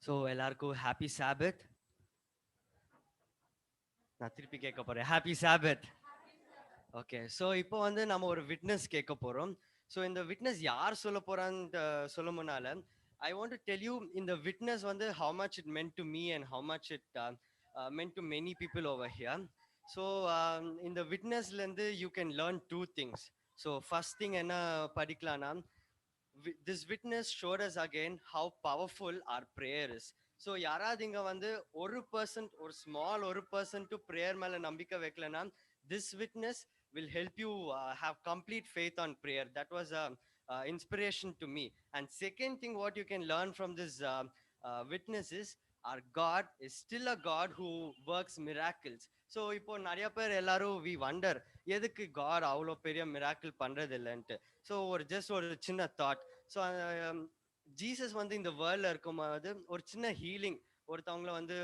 So எல்லாருக்கும் happy சாபத். நான் திருப்பி கேட்க போறேன், ஹாப்பி சாபத். ஓகே, ஸோ இப்போ வந்து நம்ம ஒரு விட்னஸ் கேட்க போறோம். ஸோ இந்த விட்னஸ் யார் சொல்ல போறான்னு சொல்ல முன்னால I want to tell you இந்த விட்னஸ் வந்து how much it meant to me and how much it meant to many people over here. So இந்த விட்னஸ்லேருந்து you can learn two things. So first thing என்ன படிக்கலாம்னா, this witness showed us again how powerful our prayer is. So யாராவது இங்க வந்து 1% ஒரு small 1% to prayer மேல நம்பிக்கை வைக்கலன்னா, this witness will help you have complete faith on prayer. That was a inspiration to me. And second thing what you can learn from this witness is our God is still a God who works miracles. So இப்போ நிறைய பேர் எல்லாரும் we wonder எதுக்கு God அவ்வளோ பெரிய miracle பண்றது இல்லைன்ட்டு. So ஒரு சின்ன தாட். ஸோ ஜீசஸ் வந்து இந்த வேர்ல்ட்ல இருக்கும்போது ஒரு சின்ன ஹீலிங், ஒருத்தவங்கள வந்து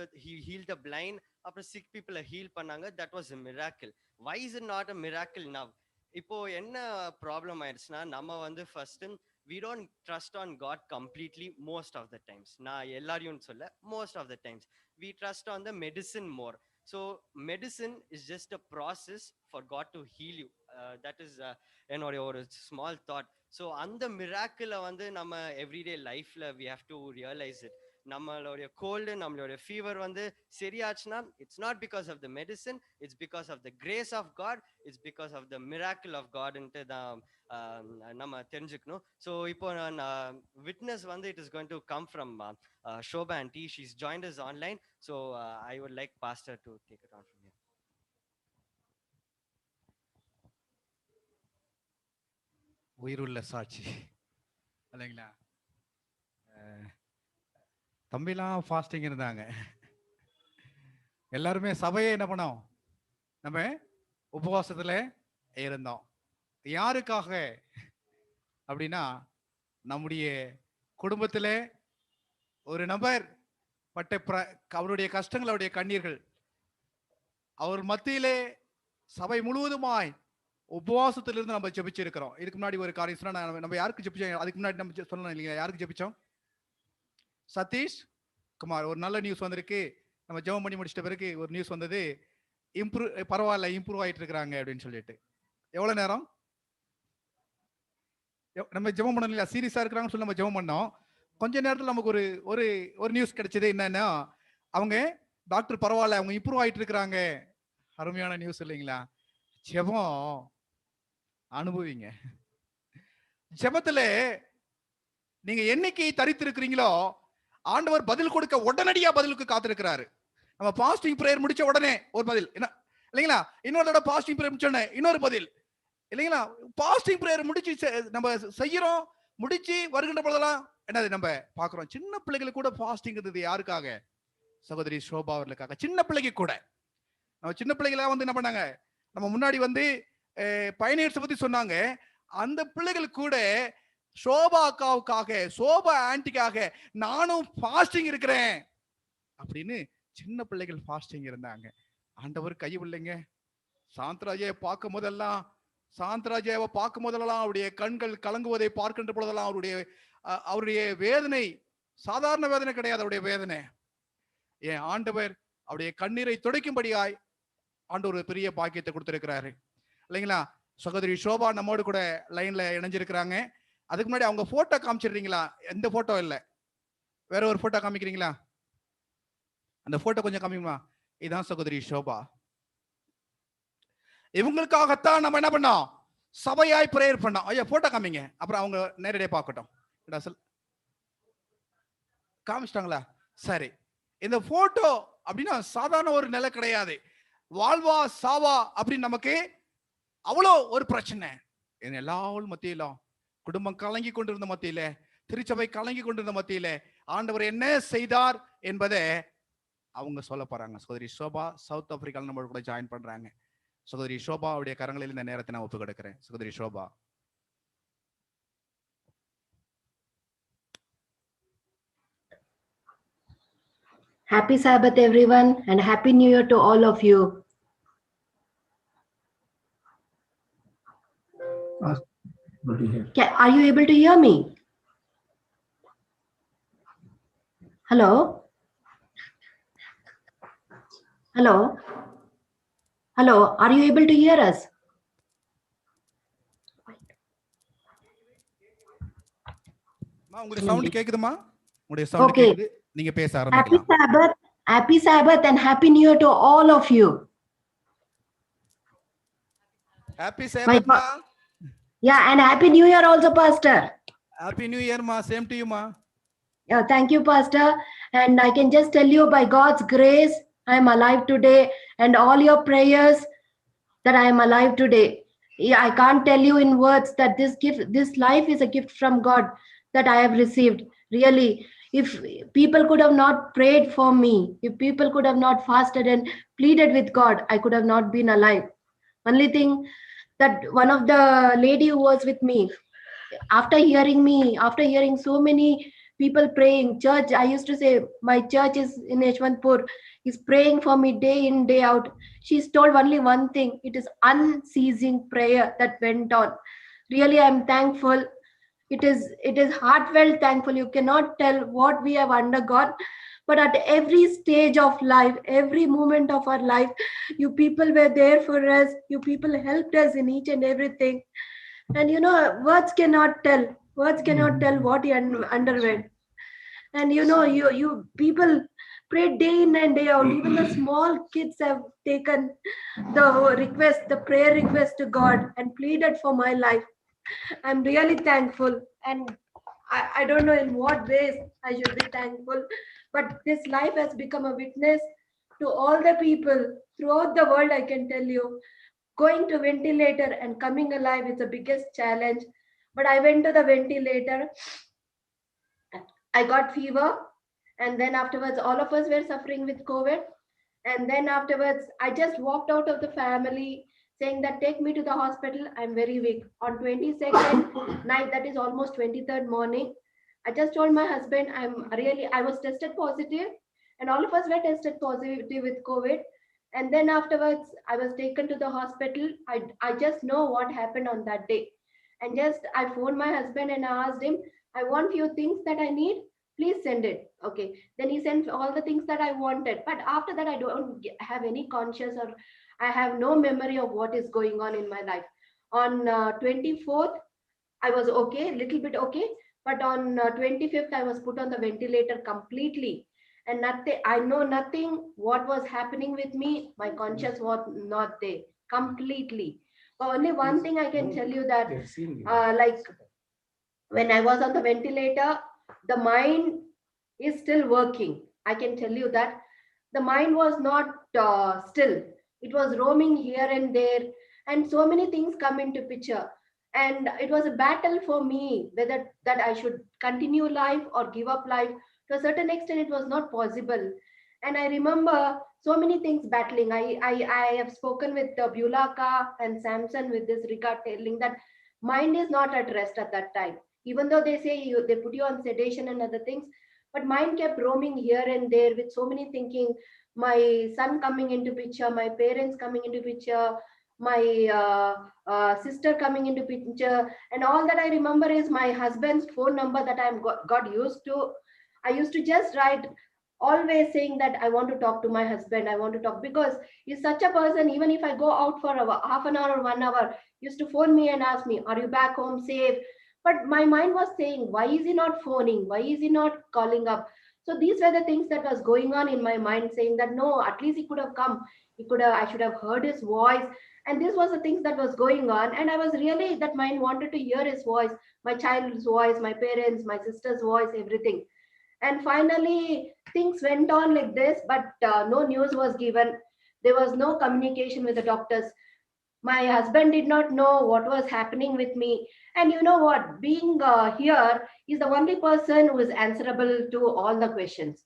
ஹீல் த பிளைண்ட், அப்புறம் சிக் பீப்புளை ஹீல் பண்ணாங்க. That was a miracle. why is it not a miracle now? இப்போ என்ன ப்ராப்ளம் ஆயிடுச்சுன்னா, நம்ம வந்து first we don't trust on God completely most of the times. நான் எல்லாரையும் சொல்ல, most of the times we trust on the medicine more. So medicine is just a process for God to heal you. That is என்னுடைய ஒரு small thought. So அந்த மிராக்கிளை வந்து நம்ம everyday லைஃப்ல we have to realise it. நம்மளுடைய cold, நம்மளுடைய fever வந்து சரியாச்சுன்னா, it's not because of the medicine, it's because of the grace of God, it's because of the miracle of காட்ன்ட்டு தான் நம்ம தெரிஞ்சுக்கணும். ஸோ இப்போ நான் விட்னஸ் வந்து it is going to come from Shobha aunty. She is joined us online. So I would like pastor to take it on from here. உயிருள்ள சாட்சி இல்லைங்களா? தம்பிலாம் ஃபாஸ்டிங் இருந்தாங்க. எல்லாருமே சபையே என்ன பண்ணோம், நம்ம உபவாசத்தில் இருந்தோம். யாருக்காக அப்படின்னா, நம்முடைய குடும்பத்தில் ஒரு நபர் பட்ட அவருடைய கஷ்டங்கள், அவருடைய கண்ணீர்கள், அவர் மத்தியிலே சபை முழுவதுமாய் உபவாசத்திலிருந்து நம்ம ஜெபிச்சிருக்கிறோம். இதுக்கு முன்னாடி ஒரு காரியம் சொன்னா, நம்ம யாருக்கு ஜெபிச்சோம்? அதுக்கு முன்னாடி நம்ம சொல்லணும் இல்லைங்களா, யாருக்கு ஜெபிச்சோம்? சதீஷ் குமார். ஒரு நல்ல நியூஸ் வந்திருக்கு. நம்ம ஜெபம் பண்ணி முடிச்சிட்ட பிறகு ஒரு நியூஸ் வந்தது, பரவாயில்ல, இம்ப்ரூவ் ஆயிட்டு இருக்கிறாங்க அப்படின்னு சொல்லிட்டு. எவ்வளவு நேரம் நம்ம ஜெபம் பண்ணணும் இல்லையா, சீரியஸா இருக்கிறாங்கன்னு சொல்லி நம்ம ஜெபம் பண்ணோம். கொஞ்ச நேரத்தில் நமக்கு ஒரு ஒரு ஒரு நியூஸ் கிடைச்சது. என்னன்னா, அவங்க டாக்டர் பரவாயில்ல, அவங்க இம்ப்ரூவ் ஆயிட்டு இருக்கிறாங்க. அருமையான நியூஸ் இல்லைங்களா? ஜெபம் அனுபவிங்க. ஜெபத்துல நீங்க என்னைக்கு தரித்திருக்கிறீங்களோ, ஆண்டவர் பதில் கொடுக்க உடனடியா பதிலுக்கு காத்திருக்கிறாரு. நம்ம பாஸ்டிங் பிரேயர் முடிச்ச உடனே ஒரு பதில் என்ன இல்லைங்களா, இன்னொரு தடவை பாஸ்டிங் பிரேயர் முடிச்ச உடனே இன்னொரு பதில் இல்லைங்களா. பாஸ்டிங் பிரேயர் முடிச்சு நம்ம செய்யறோம், முடிச்சு வருகின்ற பொழுதெல்லாம் என்னது நம்ம பாக்குறோம். சின்ன பிள்ளைகளுக்கு கூட பாஸ்டிங் இருந்தது. யாருக்காக? சகோதரி ஷோபா அவர்களுக்காக. சின்ன பிள்ளைக்கு கூட, நம்ம சின்ன பிள்ளைகளா வந்து என்ன பண்ணாங்க, நம்ம முன்னாடி வந்து பயணியர்ஸ் பத்தி சொன்னாங்க. அந்த பிள்ளைகள் கூட சோபா அக்காவுக்காக, சோபா ஆண்டிக்காக நானும் ஃபாஸ்டிங் இருக்கிறேன் அப்படின்னு சின்ன பிள்ளைகள் ஃபாஸ்டிங் இருந்தாங்க. ஆண்டவர் கைவில்லைங்க. சாந்தராஜாவை பார்க்கும் போதெல்லாம் அவருடைய கண்கள் கலங்குவதை பார்க்கின்ற பொழுதெல்லாம் அவருடைய வேதனை சாதாரண வேதனை கிடையாது. அவருடைய வேதனை ஏன் ஆண்டவர் அவருடைய கண்ணீரை துடைக்கும்படியாய் ஆண்டவர் ஒரு பெரிய பாக்கியத்தை கொடுத்திருக்கிறாரு இல்லைங்களா. சகோதரி ஷோபா நம்மோடு கூட லைன்ல இணைஞ்சிருக்கிறாங்க. அதுக்கு முன்னாடி அவங்க போட்டோ காமிச்சிடுறீங்களா? எந்த போட்டோ இல்லை, வேற ஒரு போட்டோ காமிக்கிறீங்களா? அந்த போட்டோ கொஞ்சம் காமிக்குமா? இதுதான் சகோதரி ஷோபா. இவங்களுக்காகத்தான் நம்ம என்ன பண்ணோம், சபையாய் பிரேயர் பண்ணோம். ஐயா போட்டோ காமிங்க, அப்புறம் அவங்க நேரடியாக பார்க்கட்டும். காமிச்சிட்டாங்களா? சரி. இந்த போட்டோ அப்படின்னா சாதாரண ஒரு நிலை கிடையாது. வாழ்வா சாவா அப்படின்னு நமக்கு அவ்வளோ ஒரு பிரச்சனை. எல்லாரும் மத்தியிலும், குடும்பம் கலங்கி கொண்டிருந்த மத்தியில, திருச்சபை கலங்கி கொண்டிருந்த மத்தியில ஆண்டவர் என்ன செய்தார் என்பதை அவங்க சொல்ல போறாங்க. சகோதரி ஷோபா சவுத் ஆப்பிரிக்கால நம்ம கூட ஜாயின் பண்றாங்க. சகோதரி ஷோபாவுடைய கரங்களில் இந்த நேரத்தை நான் ஒப்பு கொடுக்கிறேன். சகோதரி Shobha. Happy Sabbath everyone and Happy New Year to all of you. Are you able to hear me? Hello? Hello? Hello? Are you able to hear us? உங்களுடைய சவுண்ட் கேக்குதுமா? உங்களுடைய சவுண்ட் Okay. கேக்குது. நீங்க பேச Happy ஆரம்பிக்கலாம். Sabbath. Happy Sabbath and Happy New Year to all of you. Happy Sabbath ma. Yeah, and Happy New Year also, Pastor. Happy New Year ma. Same to you ma. Yeah, thank you, Pastor. And I can just tell you, by God's grace, I am alive today, and all your prayers that I am alive today. Yeah, I can't tell you in words that this gift, this life is a gift from God that I have received. Really, if people could have not prayed for me, if people could have not fasted and pleaded with God, I could have not been alive. Only thing, that one of the lady who was with me, after hearing so many people praying, church, I used to say my church is in Yeshwantpur, is praying for me day in day out. She's told only one thing: it is unceasing prayer that went on. Really, I'm thankful. It is heartfelt thankful. You cannot tell what we have undergone, but at every stage of life, every moment of our life, you people were there for us. You people helped us in each and everything. And words cannot tell, what he underwent. And you people pray day in and day out. Even the small kids have taken the request, the prayer request to God, and pleaded for my life. I'm really thankful. And I don't know in what ways I should be thankful, but this life has become a witness to all the people throughout the world. I can tell you, going to ventilator and coming alive is the biggest challenge. But I went to the ventilator, I got fever, and then afterwards all of us were suffering with COVID. And then afterwards I just walked out of the family saying that take me to the hospital, I'm very weak. On 22nd night, that is almost 23rd morning, I just told my husband, I was tested positive, and all of us were tested positive with COVID. And then afterwards I was taken to the hospital. I just know what happened on that day. And just I phoned my husband and I asked him, I want few things that I need, please send it. Okay, then he sent all the things that I wanted. But after that I don't have any conscious, or I have no memory of what is going on in my life. On 24th I was okay, little bit okay, but on 25th I was put on the ventilator completely. And nothing, I know nothing what was happening with me. My conscious was not there completely. But only one thing I can tell you, that like when I was on the ventilator, the mind is still working. I can tell you that the mind was not still. It was roaming here and there, and so many things come into picture. And it was a battle for me whether that I should continue life or give up life. To a certain extent, it was not possible. And I remember so many things battling. I have spoken with Bulaka and Samson with this regard, telling that mind is not at rest at that time. Even though they say they put you on sedation and other things, but mind kept roaming here and there with so many thinking. My son coming into picture, my parents coming into picture, my sister coming into picture, and all that I remember is my husband's phone number that I got used to. I used to just write, always saying that I want to talk to my husband. I want to talk, because he's such a person. Even if I go out for half an hour or 1 hour, he used to phone me and ask me, "Are you back home safe?" But my mind was saying, why is he not phoning? Why is he not calling up? So these were the things that was going on in my mind, saying that no, at least he could have come. He could have, I should have heard his voice. And this was the things that was going on. And I was really, that mind wanted to hear his voice, my child's voice, my parents, my sister's voice, everything. And finally, things went on like this, but no news was given. There was no communication with the doctors. My husband did not know what was happening with me. And you know what? Being here, is the only person who is answerable to all the questions,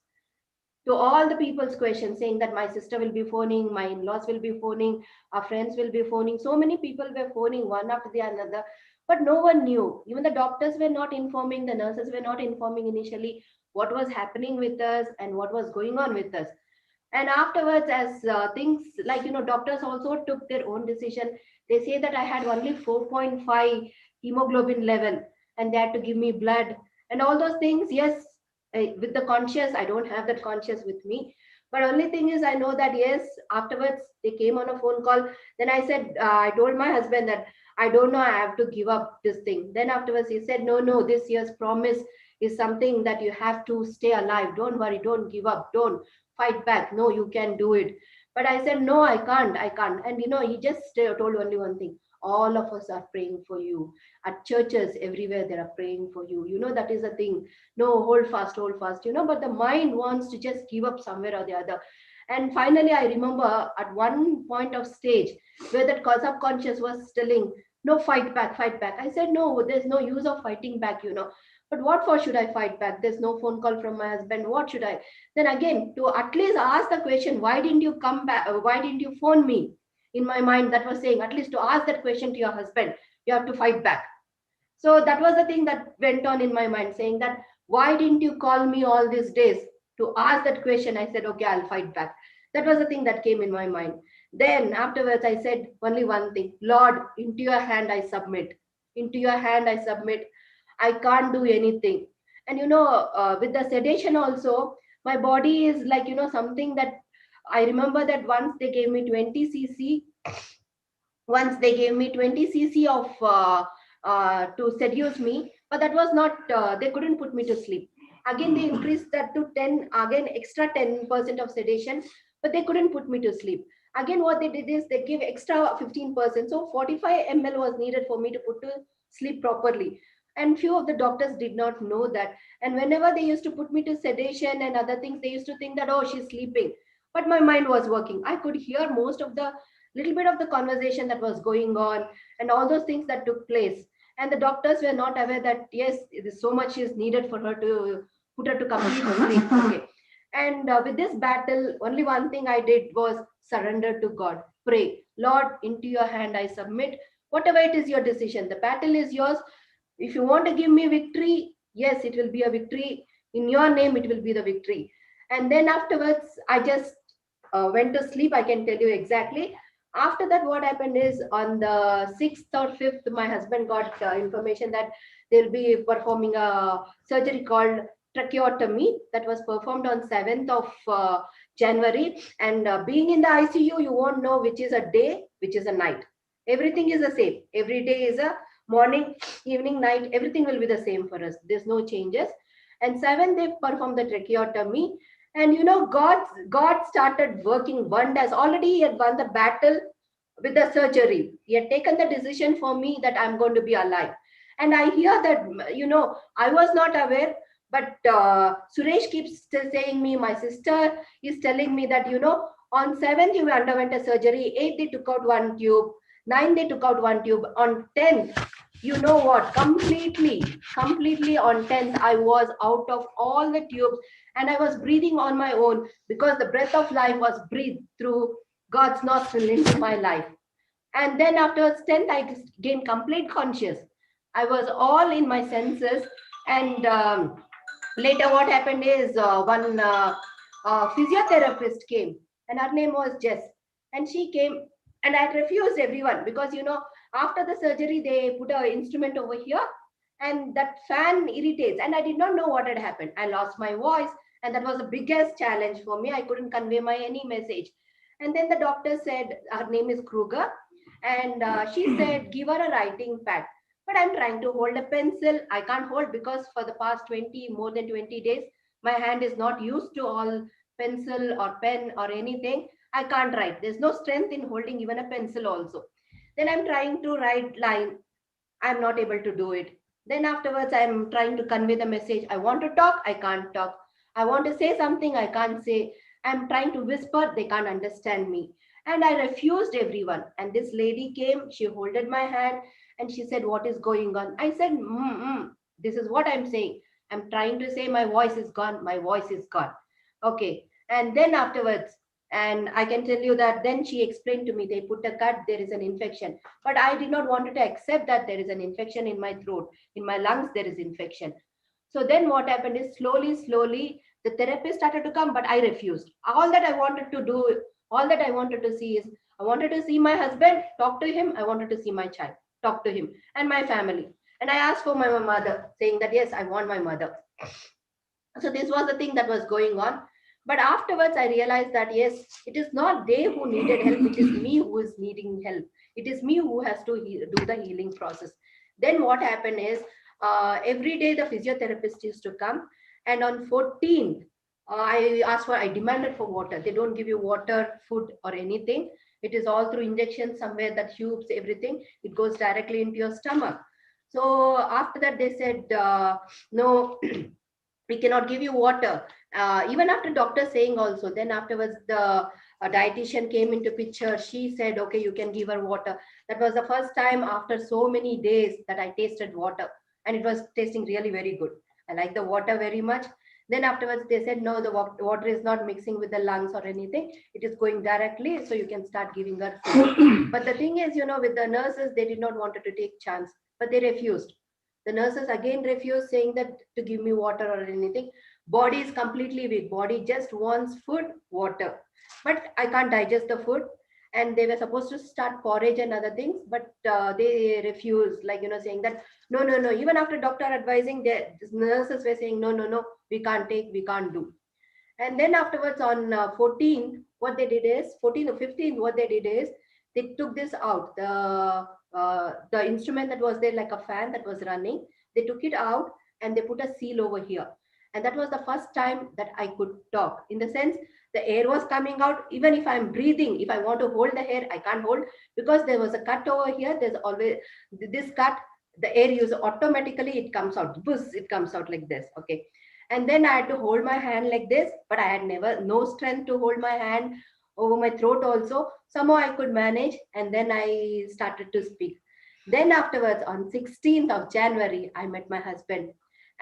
to all the people's questions, saying that my sister will be phoning, my in-laws will be phoning, our friends will be phoning. So many people were phoning one after the another, but no one knew. Even the doctors were not informing, the nurses were not informing initially what was happening with us and what was going on with us. And afterwards, as things like, doctors also took their own decision. They say that I had only 4.5 hemoglobin level, and they had to give me blood and all those things. Yes, with the conscious, I don't have that conscious with me. But only thing is, I know that yes, afterwards they came on a phone call. Then I said, I told my husband that I don't know, I have to give up this thing. Then afterwards he said, no, no, this year's promise is something that you have to stay alive. Don't worry, don't give up, don't fight back. No, you can do it. But I said, no, I can't, I can't. And he just told only one thing: all of us are praying for you. At churches, everywhere, they are praying for you. That is a thing. No, hold fast, hold fast. But the mind wants to just give up somewhere or the other. And finally, I remember at one point of stage where that subconscious was telling, no, fight back, fight back. I said, no, there's no use of fighting back. But what for should I fight back? There's no phone call from my husband. What should I? Then again, to at least ask the question, why didn't you come back? Why didn't you phone me? In my mind, that was saying, at least to ask that question to your husband, you have to fight back. So that was the thing that went on in my mind, saying that, why didn't you call me all these days to ask that question? I said, okay, I'll fight back. That was the thing that came in my mind. Then afterwards, I said only one thing: Lord, into your hand I submit. Into your hand I submit. I can't do anything. And with the sedation also, my body is like, something that I remember that once they gave me 20 cc. Once they gave me 20 cc of to seduce me, but that was not, they couldn't put me to sleep. Again, they increased that to 10, again, extra 10% of sedation, but they couldn't put me to sleep. Again, what they did is they gave extra 15%. So 45 ml was needed for me to put to sleep properly. And few of the doctors did not know that. And whenever they used to put me to sedation and other things, they used to think that, oh, she's sleeping. But my mind was working. I could hear most of the little bit of the conversation that was going on and all those things that took place. And the doctors were not aware that, yes, so much is needed for her to put her to complete sleep. Okay. And with this battle, only one thing I did was surrender to God. Pray, Lord, into your hand I submit. Whatever it is your decision, the battle is yours. If you want to give me victory, yes, it will be a victory. In your name, it will be the victory. And then afterwards, I just went to sleep. I can tell you exactly. After that, what happened is, on the 6th or 5th, my husband got information that they'll be performing a surgery called tracheotomy that was performed on 7th of January. And being in the ICU, you won't know which is a day, which is a night. Everything is the same. Every day is a morning, evening, night. Everything will be the same for us. There's no changes. And 7th, they performed the tracheotomy. And God started working wonders. Already he had won the battle with the surgery. He had taken the decision for me that I'm going to be alive. And I hear that, I was not aware, but Suresh keeps saying me, my sister is telling me that, on 7th you underwent a surgery, 8th they took out one tube, 9th they took out one tube, on 10th, you know what, completely on 10th, I was out of all the tubes and I was breathing on my own, because the breath of life was breathed through God's nostril into my life. And then after 10th, I gained complete conscious. I was all in my senses. And later what happened is, one physiotherapist came, and her name was Jess. And she came, and I refused everyone, because, after the surgery, they put an instrument over here, and that fan irritates. And I did not know what had happened. I lost my voice, and that was the biggest challenge for me. I couldn't convey any message. And then the doctor said, her name is Kruger, and she said, give her a writing pad. But I'm trying to hold a pencil. I can't hold, because for the past more than 20 days, my hand is not used to all pencil or pen or anything. I can't write. There's no strength in holding even a pencil also. Then I'm trying to write line. I'm not able to do it. Then afterwards, I'm trying to convey the message. I want to talk. I can't talk. I want to say something. I can't say. I'm trying to whisper. They can't understand me. And I refused everyone. And this lady came. She holded my hand and she said, what is going on? I said, this is what I'm saying. I'm trying to say my voice is gone. My voice is gone. Okay. And then afterwards, and I can tell you that then she explained to me, they put a cut, there is an infection. But I did not want to accept that there is an infection in my throat. In my lungs, there is infection. So then what happened is, slowly, the therapist started to come, but I refused. All that I wanted to do, all that I wanted to see is, I wanted to see my husband, talk to him. I wanted to see my child, talk to him, and my family. And I asked for my mother, saying that, yes, I want my mother. So this was the thing that was going on. But afterwards, I realized that yes, it is not they who needed help, it is me who is needing help. It is me who has to do the healing process. Then what happened is, every day the physiotherapist used to come, and on 14th, I demanded for water. They don't give you water, food, or anything. It is all through injections somewhere, that tubes, everything. It goes directly into your stomach. So after that, they said, no, we cannot give you water. Even after doctor saying also, then afterwards the dietitian came into picture. She said, okay, you can give her water. That was the first time after so many days that I tasted water, and it was tasting really very good. I like the water very much. Then afterwards they said, no, the water is not mixing with the lungs or anything. It is going directly, so you can start giving her food. But the thing is, with the nurses, they did not wanted to take chance, but they refused. The nurses again refused, saying that to give me water or anything. Body is completely weak. Body just wants food, water. But I can't digest the food. And they were supposed to start porridge and other things, but they refused, like, saying that, no, no, no. Even after doctor advising, the nurses were saying, no, no, no, we can't take, we can't do. And then afterwards on 14, what they did is, 14 or 15, what they did is, they took this out. The instrument that was there, like a fan that was running, they took it out and they put a seal over here. And that was the first time that I could talk. In the sense, the air was coming out. Even if I'm breathing, if I want to hold the air, I can't hold, because there was a cut over here. There's always this cut. The air use automatically, it comes out. Buzz, it comes out like this. Okay. And then I had to hold my hand like this, but I had no strength to hold my hand over my throat also. Somehow I could manage, and then I started to speak. Then afterwards, on 16th of January, I met my husband.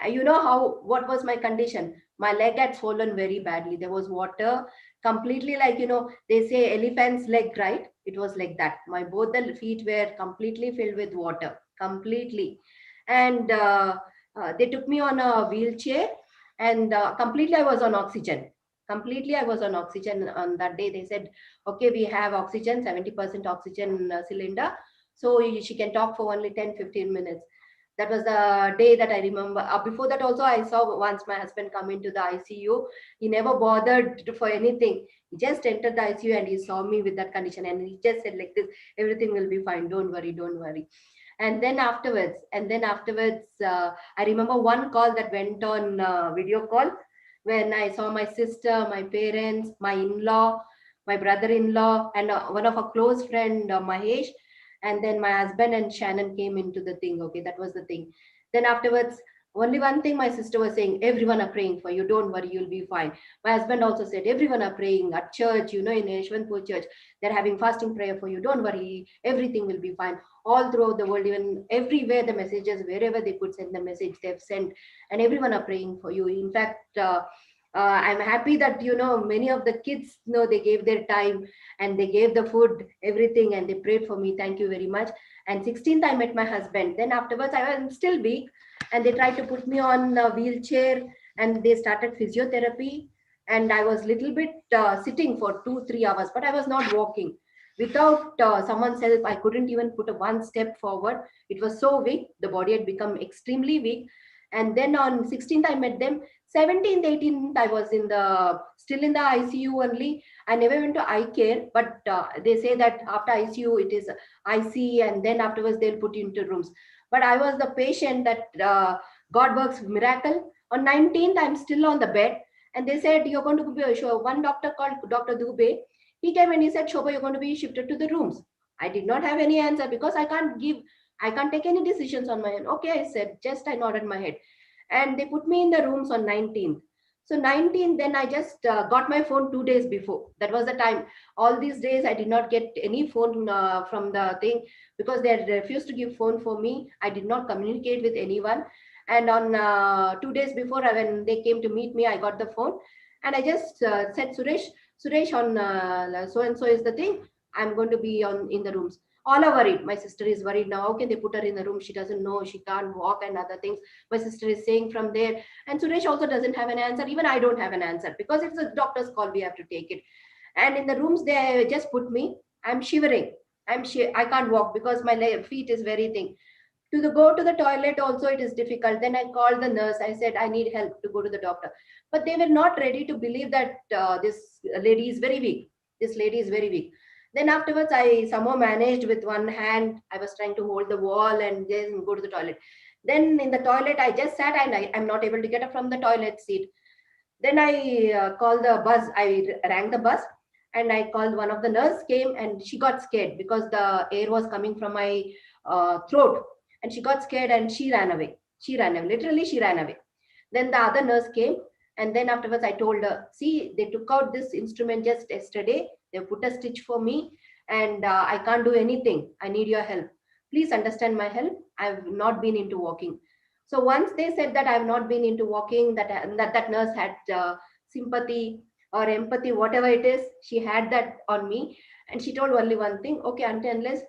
You know what was my condition? My leg had swollen very badly. There was water completely, like, they say elephant's leg, right? It was like that. My both the feet were completely filled with water, completely. And they took me on a wheelchair, and completely I was on oxygen. Completely I was on oxygen on that day. They said, okay, we have oxygen, 70% oxygen cylinder, so she can talk for only 10-15 minutes. That was the day that I remember. Before that also, I saw once my husband come into the ICU. He never bothered for anything. He just entered the ICU and he saw me with that condition, and he just said like this, everything will be fine, don't worry, don't worry. And then afterwards, I remember one call that went on video call, when I saw my sister, my parents, my in-law, my brother-in-law, and one of a close friend, Mahesh. And then my husband and Shannon came into the thing. Okay, that was the thing. Then afterwards, only one thing my sister was saying, everyone are praying for you, don't worry, you'll be fine. My husband also said, everyone are praying at church, in Yeshwanthpur church, they're having fasting prayer for you, don't worry, everything will be fine. All throughout the world, even everywhere, the messages, wherever they could send the message, they've sent, and everyone are praying for you. In fact, I'm happy that many of the kids, they gave their time, and they gave the food, everything, and they prayed for me. Thank you very much. And 16th, I met my husband. Then afterwards, I was still weak, and they tried to put me on a wheelchair, and they started physiotherapy, and I was little bit sitting for 2-3 hours, but I was not walking. Without someone's help, I couldn't even put a one step forward. It was so weak. The body had become extremely weak. And then on 16th, I met them. 17th, 18th, I was still in the ICU only. I never went to eye care, but they say that after ICU, it is IC, and then afterwards they'll put you into rooms. But I was the patient that God works miracle. On 19th, I'm still on the bed, and they said, you're going to be sure. One doctor called Dr. Dubey. He came and he said, Shobha, you're going to be shifted to the rooms. I did not have any answer, because I can't take any decisions on my own. Okay, I said, just I nodded my head. And they put me in the rooms on 19th. So 19th, then I just got my phone 2 days before. That was the time. All these days, I did not get any phone from the thing, because they had refused to give phone for me. I did not communicate with anyone. And on 2 days before, when they came to meet me, I got the phone. And I just said, Suresh, on so-and-so is the thing. I'm going to be in the rooms. All are worried. My sister is worried now. How can they put her in the room? She doesn't know. She can't walk and other things. My sister is saying from there. And Suresh also doesn't have an answer. Even I don't have an answer, because it's a doctor's call. We have to take it. And in the rooms, they just put me. I'm shivering. I can't walk, because my feet is very thin. To go to the toilet also it is difficult. Then I called the nurse. I said I need help to go to the doctor, but they were not ready to believe that this lady is very weak. This lady is very weak. Then afterwards, I somehow managed with one hand. I was trying to hold the wall and then go to the toilet. Then in the toilet, I just sat and I'm not able to get up from the toilet seat. Then I called the bus. I rang the bus and I called one of the nurse came and she got scared because the air was coming from my throat, and she got scared and she ran away. She ran away. Literally, she ran away. Then the other nurse came, and then afterwards I told her, see, they took out this instrument just yesterday. They put a stitch for me, and I can't do anything. I need your help. Please understand my help. I've not been into walking. So once they said that I've not been into walking, that nurse had sympathy or empathy, whatever it is, she had that on me, and she told only one thing: okay, until unless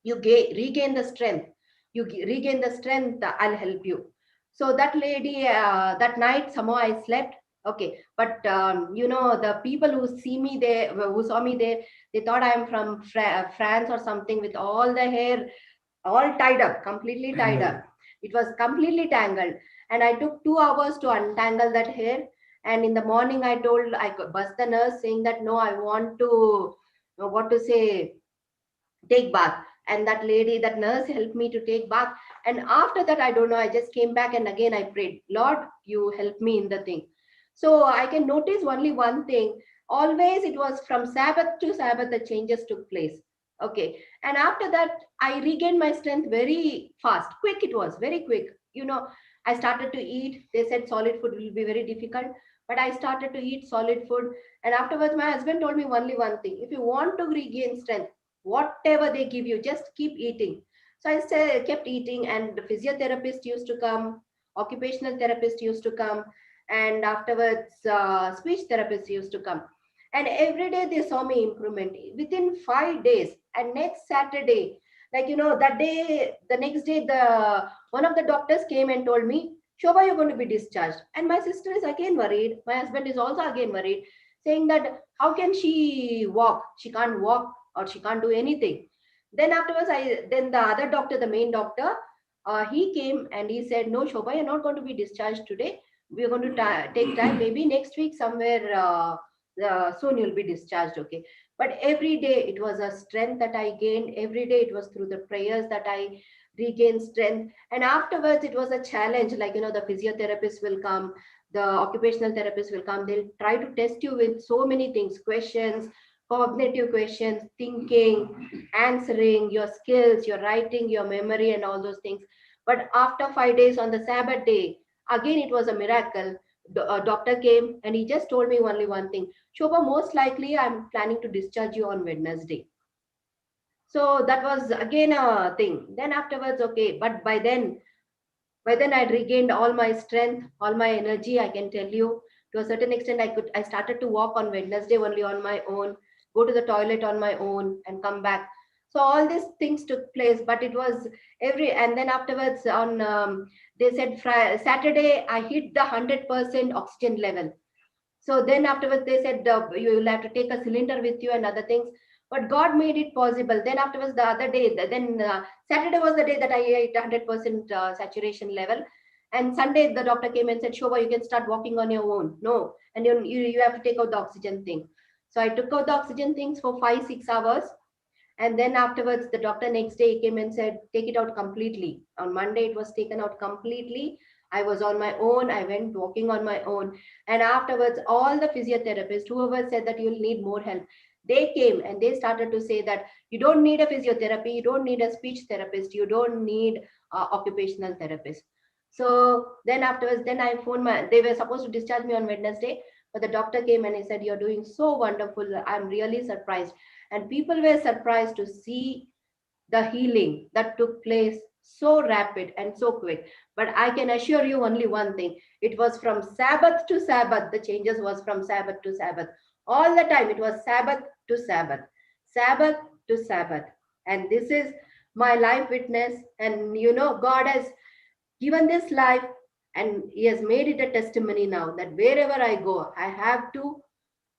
you regain the strength, regain the strength, I'll help you. So that lady, that night somehow I slept. Okay, but the people who see me there, who saw me there, they thought I am from France or something, with all the hair all tied up, completely tied up. It was completely tangled, and I took 2 hours to untangle that hair. And in the morning, I buzzed the nurse saying that no, I want to, what to say, take bath. And that lady, that nurse, helped me to take bath. And after that, I don't know, I just came back and again I prayed, Lord, you help me in the thing. So I can notice only one thing: always it was from Sabbath to Sabbath the changes took place. Okay, and after that I regained my strength very fast, quick. It was very quick. I started to eat. They said solid food will be very difficult, but I started to eat solid food. And afterwards my husband told me only one thing: if you want to regain strength, whatever they give you, just keep eating. So I kept eating, and the physiotherapist used to come, occupational therapist used to come, and afterwards speech therapist used to come. And every day they saw me improvement within 5 days. And next Saturday, that day, the next day, the one of the doctors came and told me, Shobha, you're going to be discharged. And my sister is again worried. My husband is also again worried, saying that how can she walk? She can't walk, or she can't do anything. Then afterwards, then the other doctor, the main doctor, he came and he said, no, Shobha, you're not going to be discharged today. We're going to take time, maybe next week somewhere, soon you'll be discharged. Okay. But every day it was a strength that I gained. Every day it was through the prayers that I regained strength. And afterwards it was a challenge, the physiotherapist will come, the occupational therapist will come. They'll try to test you with so many things, questions, cognitive questions, thinking, answering, your skills, your writing, your memory, and all those things. But after 5 days on the Sabbath day, again it was a miracle. A doctor came and he just told me only one thing: Shobha, most likely I'm planning to discharge you on Wednesday. So that was again a thing. Then afterwards, okay, but by then I'd regained all my strength, all my energy. I can tell you, to a certain extent, I started to walk on Wednesday only on my own, go to the toilet on my own, and come back. So all these things took place, but it was and then afterwards on, they said Saturday, I hit the 100% oxygen level. So then afterwards they said, you will have to take a cylinder with you and other things. But God made it possible. Then afterwards, the other day, then Saturday was the day that I hit 100% saturation level. And Sunday, the doctor came and said, Shobha, you can start walking on your own. No, and you have to take out the oxygen thing. So I took out the oxygen things for 5-6 hours. And then afterwards, the doctor next day came and said, take it out completely. On Monday, it was taken out completely. I was on my own. I went walking on my own. And afterwards, all the physiotherapists, whoever said that you'll need more help, they came and they started to say that you don't need a physiotherapy, you don't need a speech therapist, you don't need occupational therapist. So then afterwards, then I phoned they were supposed to discharge me on Wednesday, but the doctor came and he said, you're doing so wonderful. I'm really surprised. And people were surprised to see the healing that took place so rapid and so quick. But I can assure you only one thing: it was from Sabbath to Sabbath. The changes was from Sabbath to Sabbath. All the time it was Sabbath to Sabbath, Sabbath to Sabbath. And this is my life witness. And God has given this life, and he has made it a testimony now that wherever I go, I have to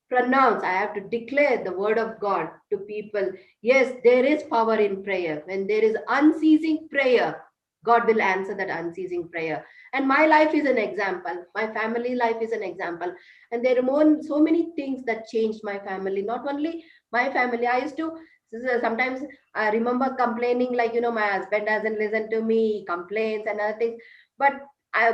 pronounce, I have to declare the word of God to people. Yes, there is power in prayer. When there is unceasing prayer, God will answer that unceasing prayer. And my life is an example. My family life is an example. And there are so many things that changed my family. Not only my family. I used to sometimes I remember complaining like, my husband doesn't listen to me, he complains and other things. But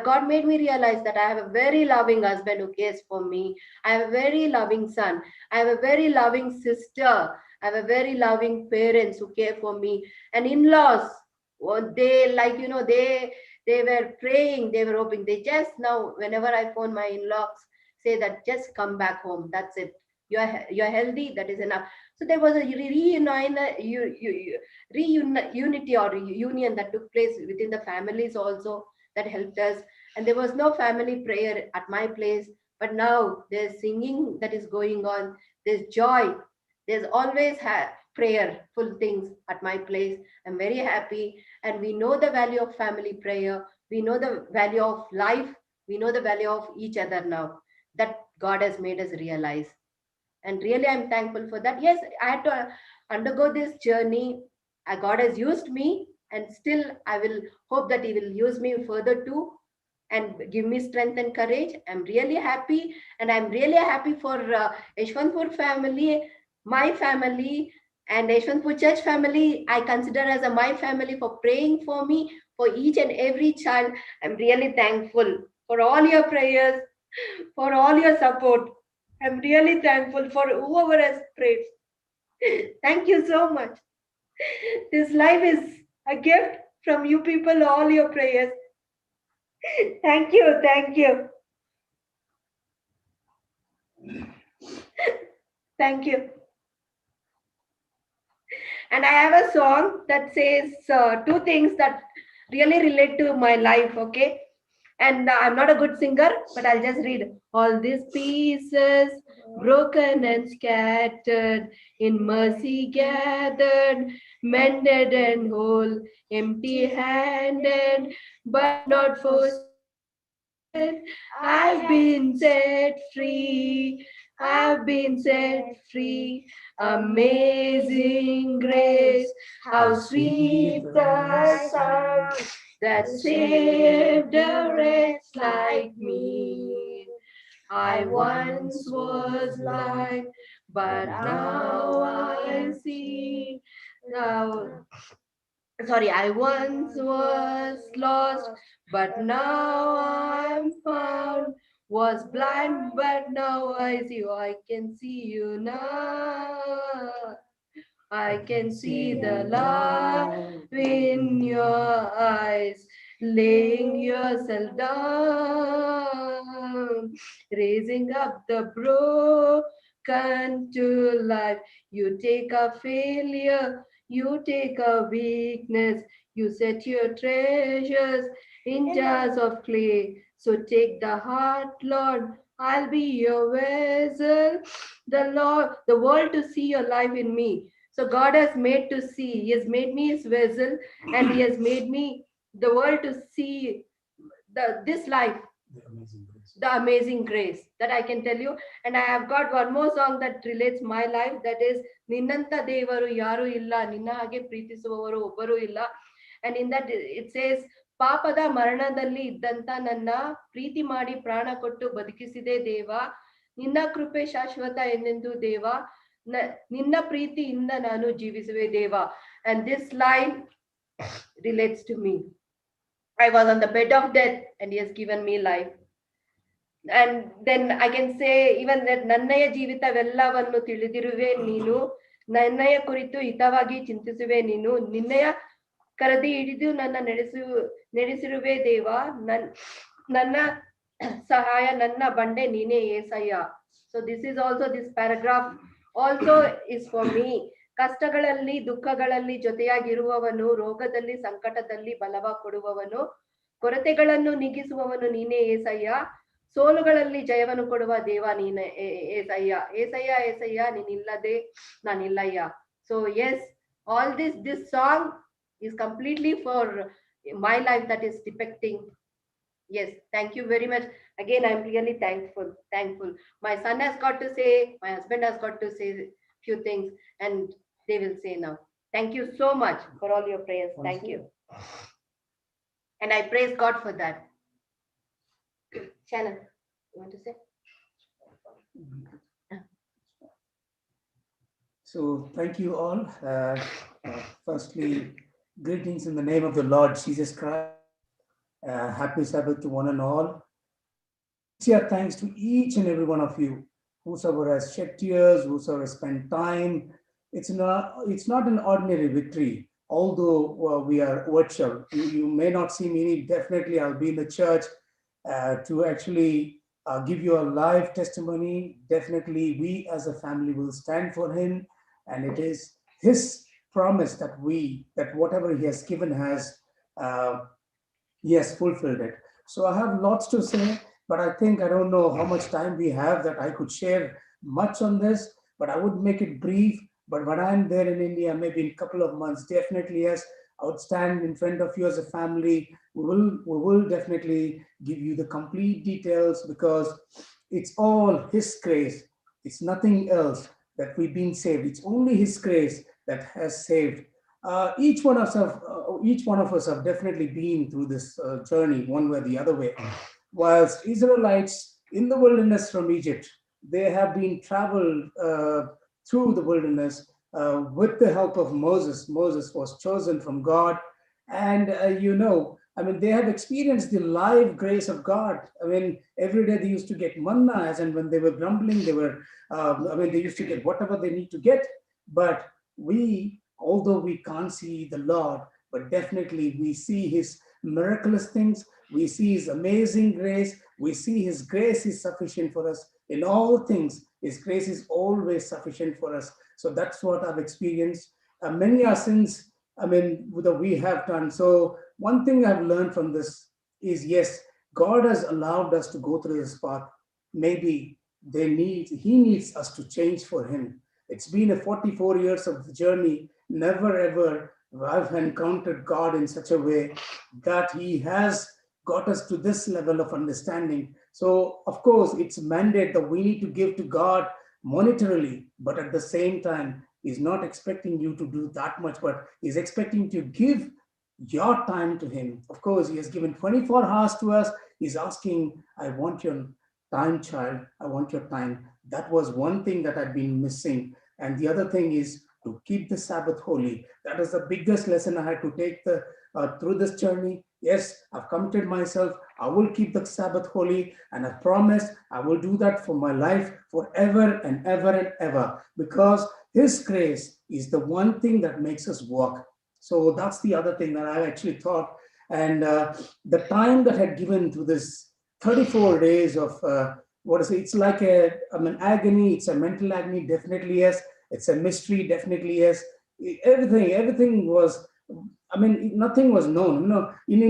God made me realize that I have a very loving husband who cares for me. I have a very loving son. I have a very loving sister. I have a very loving parents who care for me. And in-laws, they like, they were praying, they were hoping. They just now, whenever I phone my in-laws, say that just come back home. That's it. You're healthy. That is enough. So there was a reunity or union that took place within the families also that helped us. And there was no family prayer at my place, but now there's singing that is going on. There's joy. There's always prayerful things at my place. I'm very happy, and we know the value of family prayer. We know the value of life. We know the value of each other now that God has made us realize. And really, I'm thankful for that. Yes, I had to undergo this journey. God has used me, and still I will hope that He will use me further too and give me strength and courage. I'm really happy, and I'm really happy for Yeshwantpur family, my family, and Yeshwantpur Church family. I consider as my family for praying for me, for each and every child. I'm really thankful for all your prayers, for all your support. I'm really thankful for whoever has prayed. Thank you so much. This life is a gift from you people, all your prayers. Thank you. Thank you. Thank you. And I have a song that says two things that really relate to my life, okay? And I'm not a good singer, but I'll just read. All these pieces, broken and scattered, in mercy gathered, mended and whole, empty handed, but not forsaken. I've been set free. I've been set free. Amazing grace, how sweet the sound that saved a wretch like me. I once was blind, but now I see. Now, sorry, I once was lost, but now I'm found. Was blind, but now I see you. I can see you now. I can see the love in your eyes, laying yourself down, raising up the broken to life. You take a failure, you take a weakness, you set your treasures in jars of clay. So take the heart, Lord, I'll be your vessel. The world to see your life in me. So God has made to see. He has made me his vessel, and he has made me the world to see this life, the amazing grace that I can tell you. And I have got one more song that relates my life. That is Ninnanta Devaru Yaru Illa, Ninna Hage Preetisuvaru Obbaru Illa. And in that it says, ಪಾಪದ ಮರಣದಲ್ಲಿ ಇದ್ದಂತ ನನ್ನ ಪ್ರೀತಿ ಮಾಡಿ ಪ್ರಾಣ ಕೊಟ್ಟು ಬದುಕಿಸಿದೆ ದೇವ, ನಿನ್ನ ಕೃಪೆ ಶಾಶ್ವತ ಎಂದೆಂದು ದೇವ, ನಿನ್ನ ಪ್ರೀತಿಯಿಂದ ನಾನು ಜೀವಿಸುವೆ ದೇವ. And this line relates to me. I was on the bed of death and he has given me life. And then I can say even that ನನ್ನಯ ಜೀವಿತವೆಲ್ಲವನ್ನು ತಿಳಿದಿರುವೆ ನೀನು, ನನ್ನಯ ಕುರಿತು ಹಿತವಾಗಿ ಚಿಂತಿಸುವೆ ನೀನು, ನಿನ್ನಯ ಕರದಿ ಹಿಡಿದು ನನ್ನ ನಡೆಸಿರುವೆ ದೇವ, ನನ್ನ ಸಹಾಯ ನನ್ನ ಬಂಡೆ ನೀನೇ ಏಸಯ್ಯ. So this is also, this paragraph also is for me. ಕಷ್ಟಗಳಲ್ಲಿ ದುಃಖಗಳಲ್ಲಿ ಜೊತೆಯಾಗಿರುವವನು, ರೋಗದಲ್ಲಿ ಸಂಕಟದಲ್ಲಿ ಬಲವ ಕೊಡುವವನು, ಕೊರತೆಗಳನ್ನು ನೀಗಿಸುವವನು ನೀನೇ ಏಸಯ್ಯ, ಸೋಲುಗಳಲ್ಲಿ ಜಯವನ್ನು ಕೊಡುವ ದೇವ ನೀನೇ ಏಸಯ್ಯ. ಏಸಯ್ಯ ಏಸಯ್ಯ ನೀನಿಲ್ಲದೆ ನಾನಿಲ್ಲಯ್ಯ. So yes, all this song is completely for my life that is depicting. Yes, thank you very much. Again, I'm really thankful. My son has got to say, my husband has got to say few things, and they will say now. Thank you so much for all your prayers. Thank you. And I praise God for that. Shannon, you want to say? So thank you all. Firstly, greetings in the name of the Lord Jesus Christ. Happy Sabbath to one and all. Sincere thanks to each and every one of you, whosoever has shed tears, whosoever has spent time. It's not an ordinary victory. Although we are virtual, you may not see me. Definitely, I'll be in the church to actually give you a live testimony. Definitely, we as a family will stand for him, and it is his promise that whatever he has given he has fulfilled it. So I have lots to say, but I don't know how much time we have that I could share much on this, but I would make it brief. But when I'm there in India, maybe in a couple of months, definitely, yes, I would stand in front of you as a family. We will definitely give you the complete details, because it's all his grace. It's nothing else that we've been saved. It's only his grace that has saved. Each one of us have definitely been through this journey one way or the other way. Whilst Israelites in the wilderness from Egypt, they have been traveled through the wilderness with the help of Moses. Moses was chosen from God, and they have experienced the live grace of God. Every day they used to get manna, and when they were grumbling, they used to get whatever they need to get. But although we can't see the Lord, but definitely we see his miraculous things. We see his amazing grace. We see his grace is sufficient for us in all things. His grace is always sufficient for us. So that's what I've experienced. Many are sins, that we have done. So one thing I've learned from this is, yes, God has allowed us to go through this path. Maybe he needs us to change for him. It's been a 44 years of journey. Never ever I've encountered God in such a way that he has got us to this level of understanding. So, of course, it's a mandate that we need to give to God monetarily, but at the same time, he's not expecting you to do that much, but he's expecting to give your time to him. Of course, he has given 24 hours to us. He's asking, I want your time, child. I want your time. That was one thing that I'd been missing. And the other thing is to keep the Sabbath holy. That is the biggest lesson I had to take through this journey. Yes, I've committed myself. I will keep the Sabbath holy, and I promise I will do that for my life forever and ever and ever, because his grace is the one thing that makes us walk. So that's the other thing that I actually thought. And the time that I had given to this 34 days of it's like an agony. It's a mental agony, definitely, yes. It's a mystery, definitely, yes. Everything was, nothing was known. In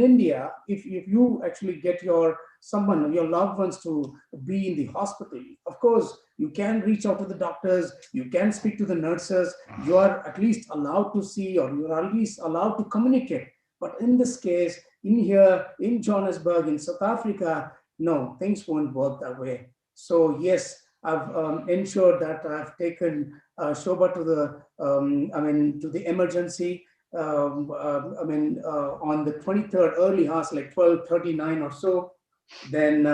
India, if you actually get your loved ones to be in the hospital, of course, you can reach out to the doctors, you can speak to the nurses, you are at least allowed to see, or you are at least allowed to communicate. But in this case, in Johannesburg, in South Africa, no, things won't work that way. So yes, I've ensured that I've taken Shobha to the emergency. On the 23rd, early hours, like 12:39 or so. Then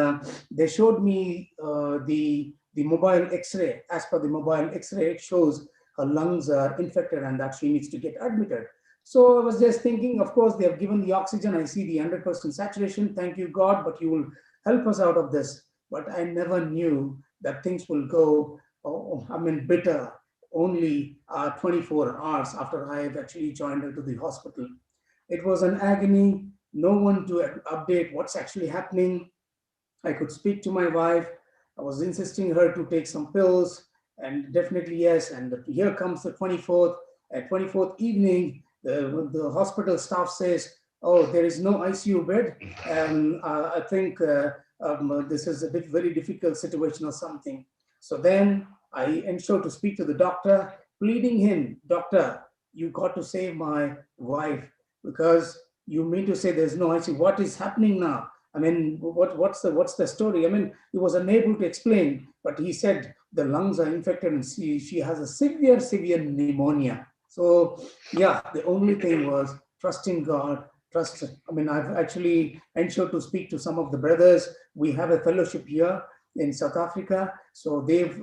they showed me the mobile X-ray. As per the mobile X-ray, it shows her lungs are infected and that she needs to get admitted. So I was just thinking, of course, they have given the oxygen. I see the 100% saturation. Thank you, God, but you will help us out of this. But I never knew that things will go, bitter only 24 hours after I have actually joined her to the hospital. It was an agony. No one to update what's actually happening. I could speak to my wife. I was insisting her to take some pills, and definitely yes. And here comes the 24th. At 24th evening, the hospital staff says, "Oh, there is no ICU bed, and I think this is a very difficult situation or something." So then I ensured to speak to the doctor, pleading him, "Doctor, you got to save my wife, because you mean to say there's no ICU? What is happening now? What's the story?" He was unable to explain, but he said the lungs are infected and she has a severe pneumonia. So yeah, the only thing was trusting God trust. I mean, I've actually ensured to speak to some of the brothers. We have a fellowship here in South Africa, so they've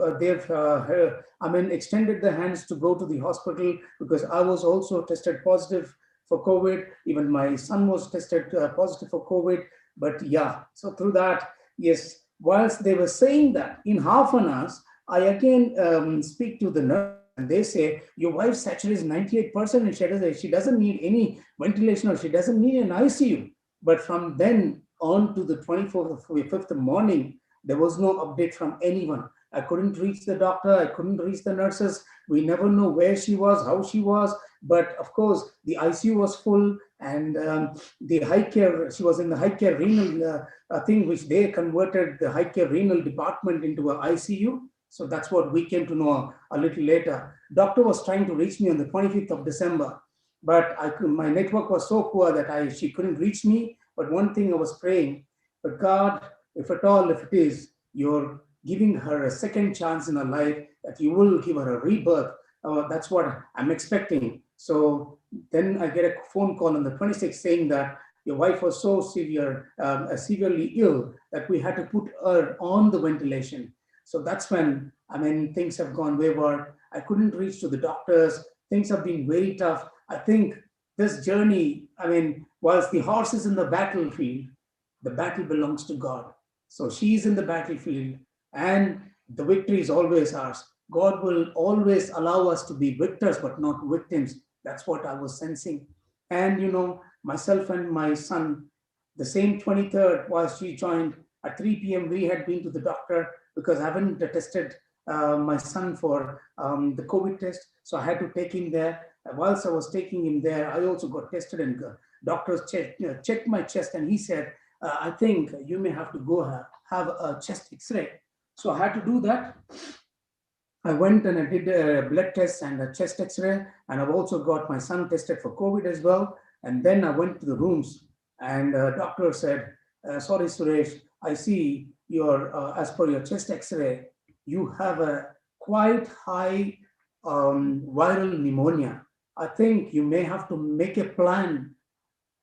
extended their hands to go to the hospital, because I was also tested positive for COVID. Even my son was tested positive for COVID. But yeah, so through that, yes, whilst they were saying that, in half an hour, I again speak to the nurse, and they say, your wife's saturation is 98%, and she doesn't need any ventilation, or she doesn't need an ICU. But from then on to the 24th or 5th morning, there was no update from anyone. I couldn't reach the doctor. I couldn't reach the nurses. We never know where she was, how she was. But of course, the ICU was full, and the high care, she was in the high care renal thing, which they converted the high care renal department into an ICU. So that's what we came to know a little later. Doctor was trying to reach me on the 25th of December, but my network was so poor that she couldn't reach me. But one thing I was praying, but God, if at all, if it is, you're giving her a second chance in her life, that you will give her a rebirth. That's what I'm expecting. So then I get a phone call on the 26th saying that your wife was so severely ill that we had to put her on the ventilation. So that's when, things have gone wayward. I couldn't reach to the doctors. Things have been very tough. I think this journey, whilst the horse is in the battlefield, the battle belongs to God. So she's in the battlefield, and the victory is always ours. God will always allow us to be victors, but not victims. That's what I was sensing. And, myself and my son, the same 23rd, while she joined at 3 p.m., we had been to the doctor, because I haven't tested my son for the COVID test. So I had to take him there. Whilst I was taking him there, I also got tested, and doctors checked my chest, and he said, I think you may have to go have a chest x-ray. So I had to do that. I went and I did a blood test and a chest x-ray, and I've also got my son tested for COVID as well. And then I went to the rooms, and doctor said, sorry, Suresh, I see as per your chest x-ray, you have a quite high viral pneumonia. I think you may have to make a plan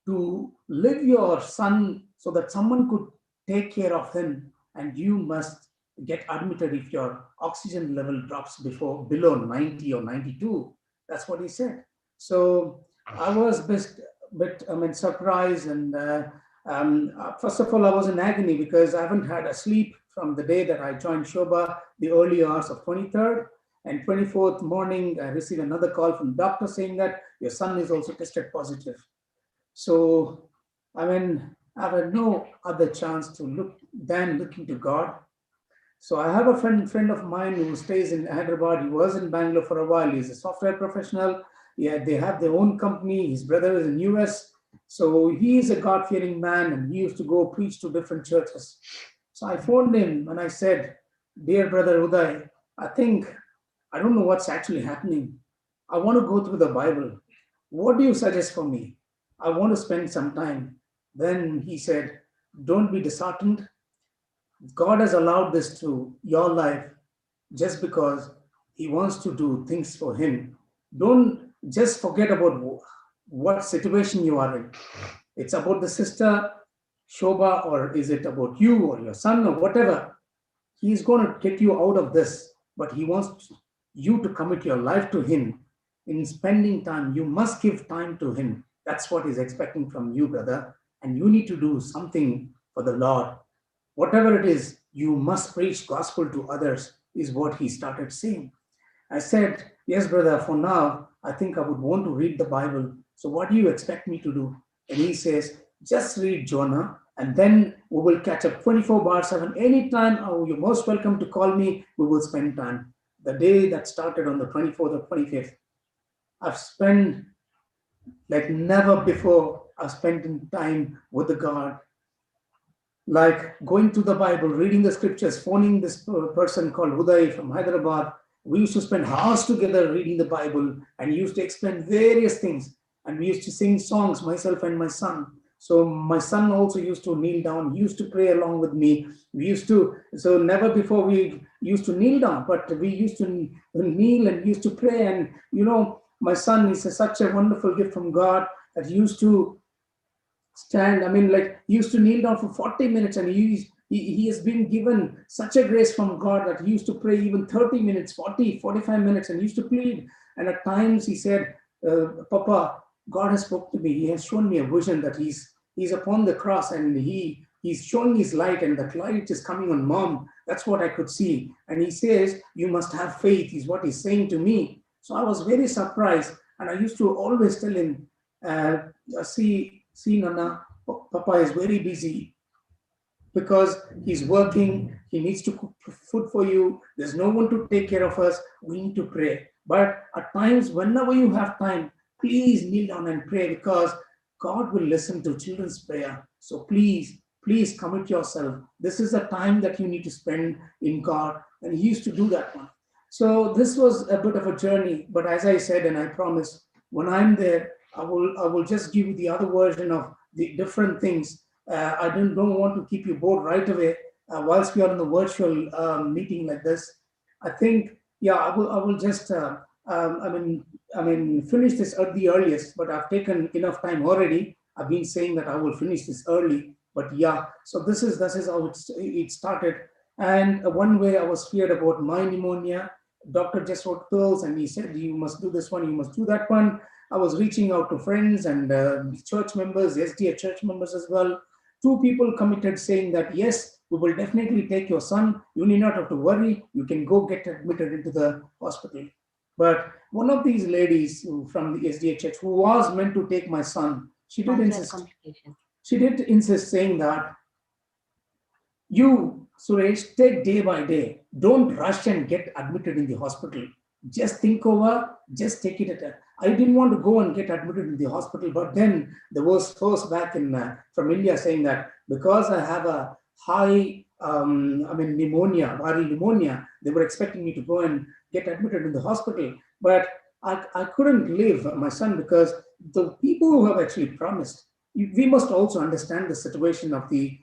to leave your son so that someone could take care of him, and you must get admitted if your oxygen level drops below 90 or 92. That's what he said. So I was surprised, and first of all, I was in agony, because I haven't had a sleep from the day that I joined Shobha, the early hours of 23rd. And 24th morning, I received another call from the doctor saying that your son is also tested positive. So, I had no other chance to look than looking to God. So I have a friend of mine who stays in Hyderabad. He was in Bangalore for a while. He's a software professional. Yeah, they have their own company. His brother is in US. So he is a God-fearing man, and he used to go preach to different churches. So I phoned him and I said, dear brother Uday, I don't know what's actually happening. I want to go through the Bible. What do you suggest for me? I want to spend some time. Then he said, don't be disheartened. God has allowed this to your life just because he wants to do things for him. Don't just forget about what situation you are in. It's about the sister Shobha, or is it about you or your son or whatever? He's going to get you out of this, but he wants you to commit your life to him. In spending time, you must give time to him. That's what he's expecting from you, brother. And you need to do something for the Lord. Whatever it is, you must preach gospel to others, is what he started saying. I said, yes, brother, for now, I think I would want to read the Bible. So what do you expect me to do? And he says, just read Jonah, and then we will catch up 24/7. Anytime, you're most welcome to call me. We will spend time. The day that started on the 24th or 25th, I've spent like never before. I've spent time with the God, like going to the Bible, reading the scriptures, phoning this person called Uday from Hyderabad. We used to spend hours together reading the Bible, and he used to explain various things. And we used to sing songs, myself and my son. So my son also used to kneel down. He used to pray along with me. So never before we used to kneel down, but we used to kneel and used to pray. And, my son is such a wonderful gift from God that he used to stand. I mean, like he used to kneel down for 40 minutes, and he has been given such a grace from God that he used to pray even 30 minutes, 40, 45 minutes, and he used to plead. And at times he said, Papa, God has spoken to me. He has shown me a vision that he's upon the cross, and he's showing his light, and that light is coming on Mom. That's what I could see. And he says, you must have faith, is what he's saying to me. So I was very surprised. And I used to always tell him, see, Nana, Papa is very busy because he's working. He needs to cook food for you. There's no one to take care of us. We need to pray. But at times, whenever you have time, please kneel down and pray, because God will listen to children's prayer. So please commit yourself. This is the time that you need to spend in God. And he used to do that one. So this was a bit of a journey. But as I said, and I promise, when I'm there, I will just give you the other version of the different things. I don't want to keep you bored right away whilst we are in the virtual meeting like this. I think, yeah, I will just finish this at the earliest, but I've taken enough time already. I've been saying that I will finish this early, but yeah. So this is how it started. And one way I was feared about my pneumonia. Doctor just wrote pills, and he said, you must do this one, you must do that one. I was reaching out to friends and church members, SDA church members as well. 2 people committed saying that, yes, we will definitely take your son. You need not have to worry. You can go get admitted into the hospital. But one of these ladies from the SDA church who was meant to take my son, she did insist saying that, you, Suresh, take day by day. Don't rush and get admitted in the hospital. Just think over, just take it at a... I didn't want to go and get admitted in the hospital, but then there was force back from India saying that because I have a high, pneumonia, viral pneumonia, they were expecting me to go and get admitted in the hospital. But I couldn't leave my son, because the people who have actually promised, we must also understand the situation of the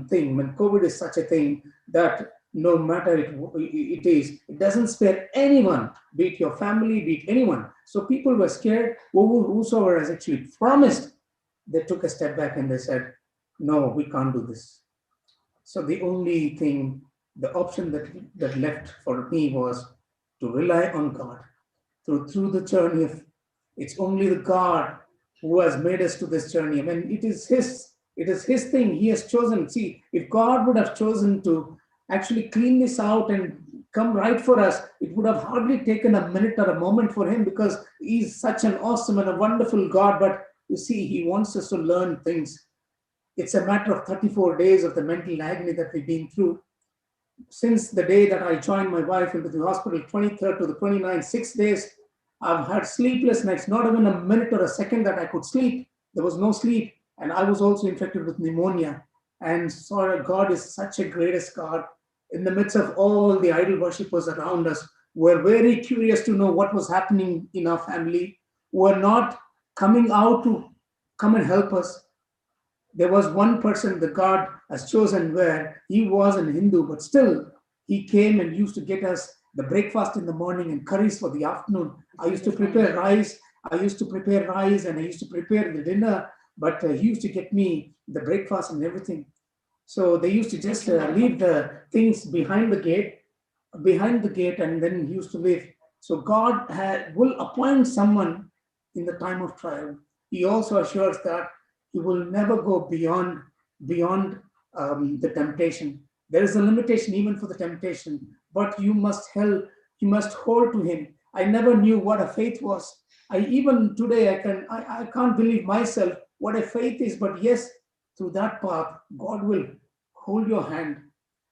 thing. When COVID is such a thing that no matter it doesn't spare anyone, be it your family, be it anyone. So people were scared. Whosoever has actually promised, they took a step back and they said, no, we can't do this. So the only thing, the option that left for me was to rely on God through the journey of, it's only the God who has made us to this journey. I mean, it is his thing. He has chosen. See, if God would have chosen to actually clean this out and come right for us, it would have hardly taken a minute or a moment for him, because he's such an awesome and a wonderful God. But you see, he wants us to learn things. It's a matter of 34 days of the mental agony that we've been through. Since the day that I joined my wife into the hospital, 23rd to the 29th, 6 days, I've had sleepless nights, not even a minute or a second that I could sleep. There was no sleep. And I was also infected with pneumonia. And so God is such a greatest God. In the midst of all the idol worshippers around us, were very curious to know what was happening in our family, were not coming out to come and help us. There was one person that God has chosen where he was a Hindu, but still he came and used to get us the breakfast in the morning and curries for the afternoon. I used to prepare rice. and I used to prepare the dinner, but he used to get me the breakfast and everything. So they used to just leave the things behind the gate, and then he used to leave. So God will appoint someone in the time of trial. He also assures that he will never go beyond the temptation. There is a limitation even for the temptation, but you must hold to him. I never knew what a faith was. Even today I can't believe myself what a faith is. But yes, through that path, God will hold your hand.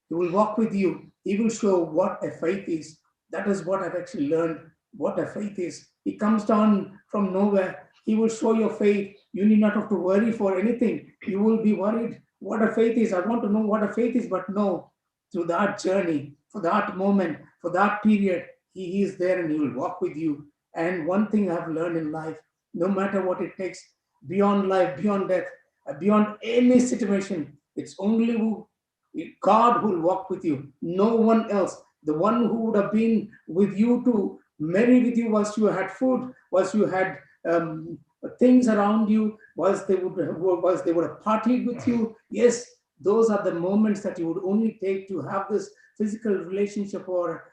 He will walk with you. He will show what a faith is. That is what I've actually learned, what a faith is. He comes down from nowhere. He will show your faith. You need not have to worry for anything. You will be worried what a faith is. I want to know what a faith is, but no, through that journey, for that moment, for that period, he is there and he will walk with you. And one thing I've learned in life, no matter what it takes, beyond life, beyond death, beyond any situation, it's only God who will walk with you, no one else. The one who would have been with you to marry with you whilst you had food, whilst you had things around you, whilst they would have partied with you. Yes, those are the moments that you would only take to have this physical relationship, or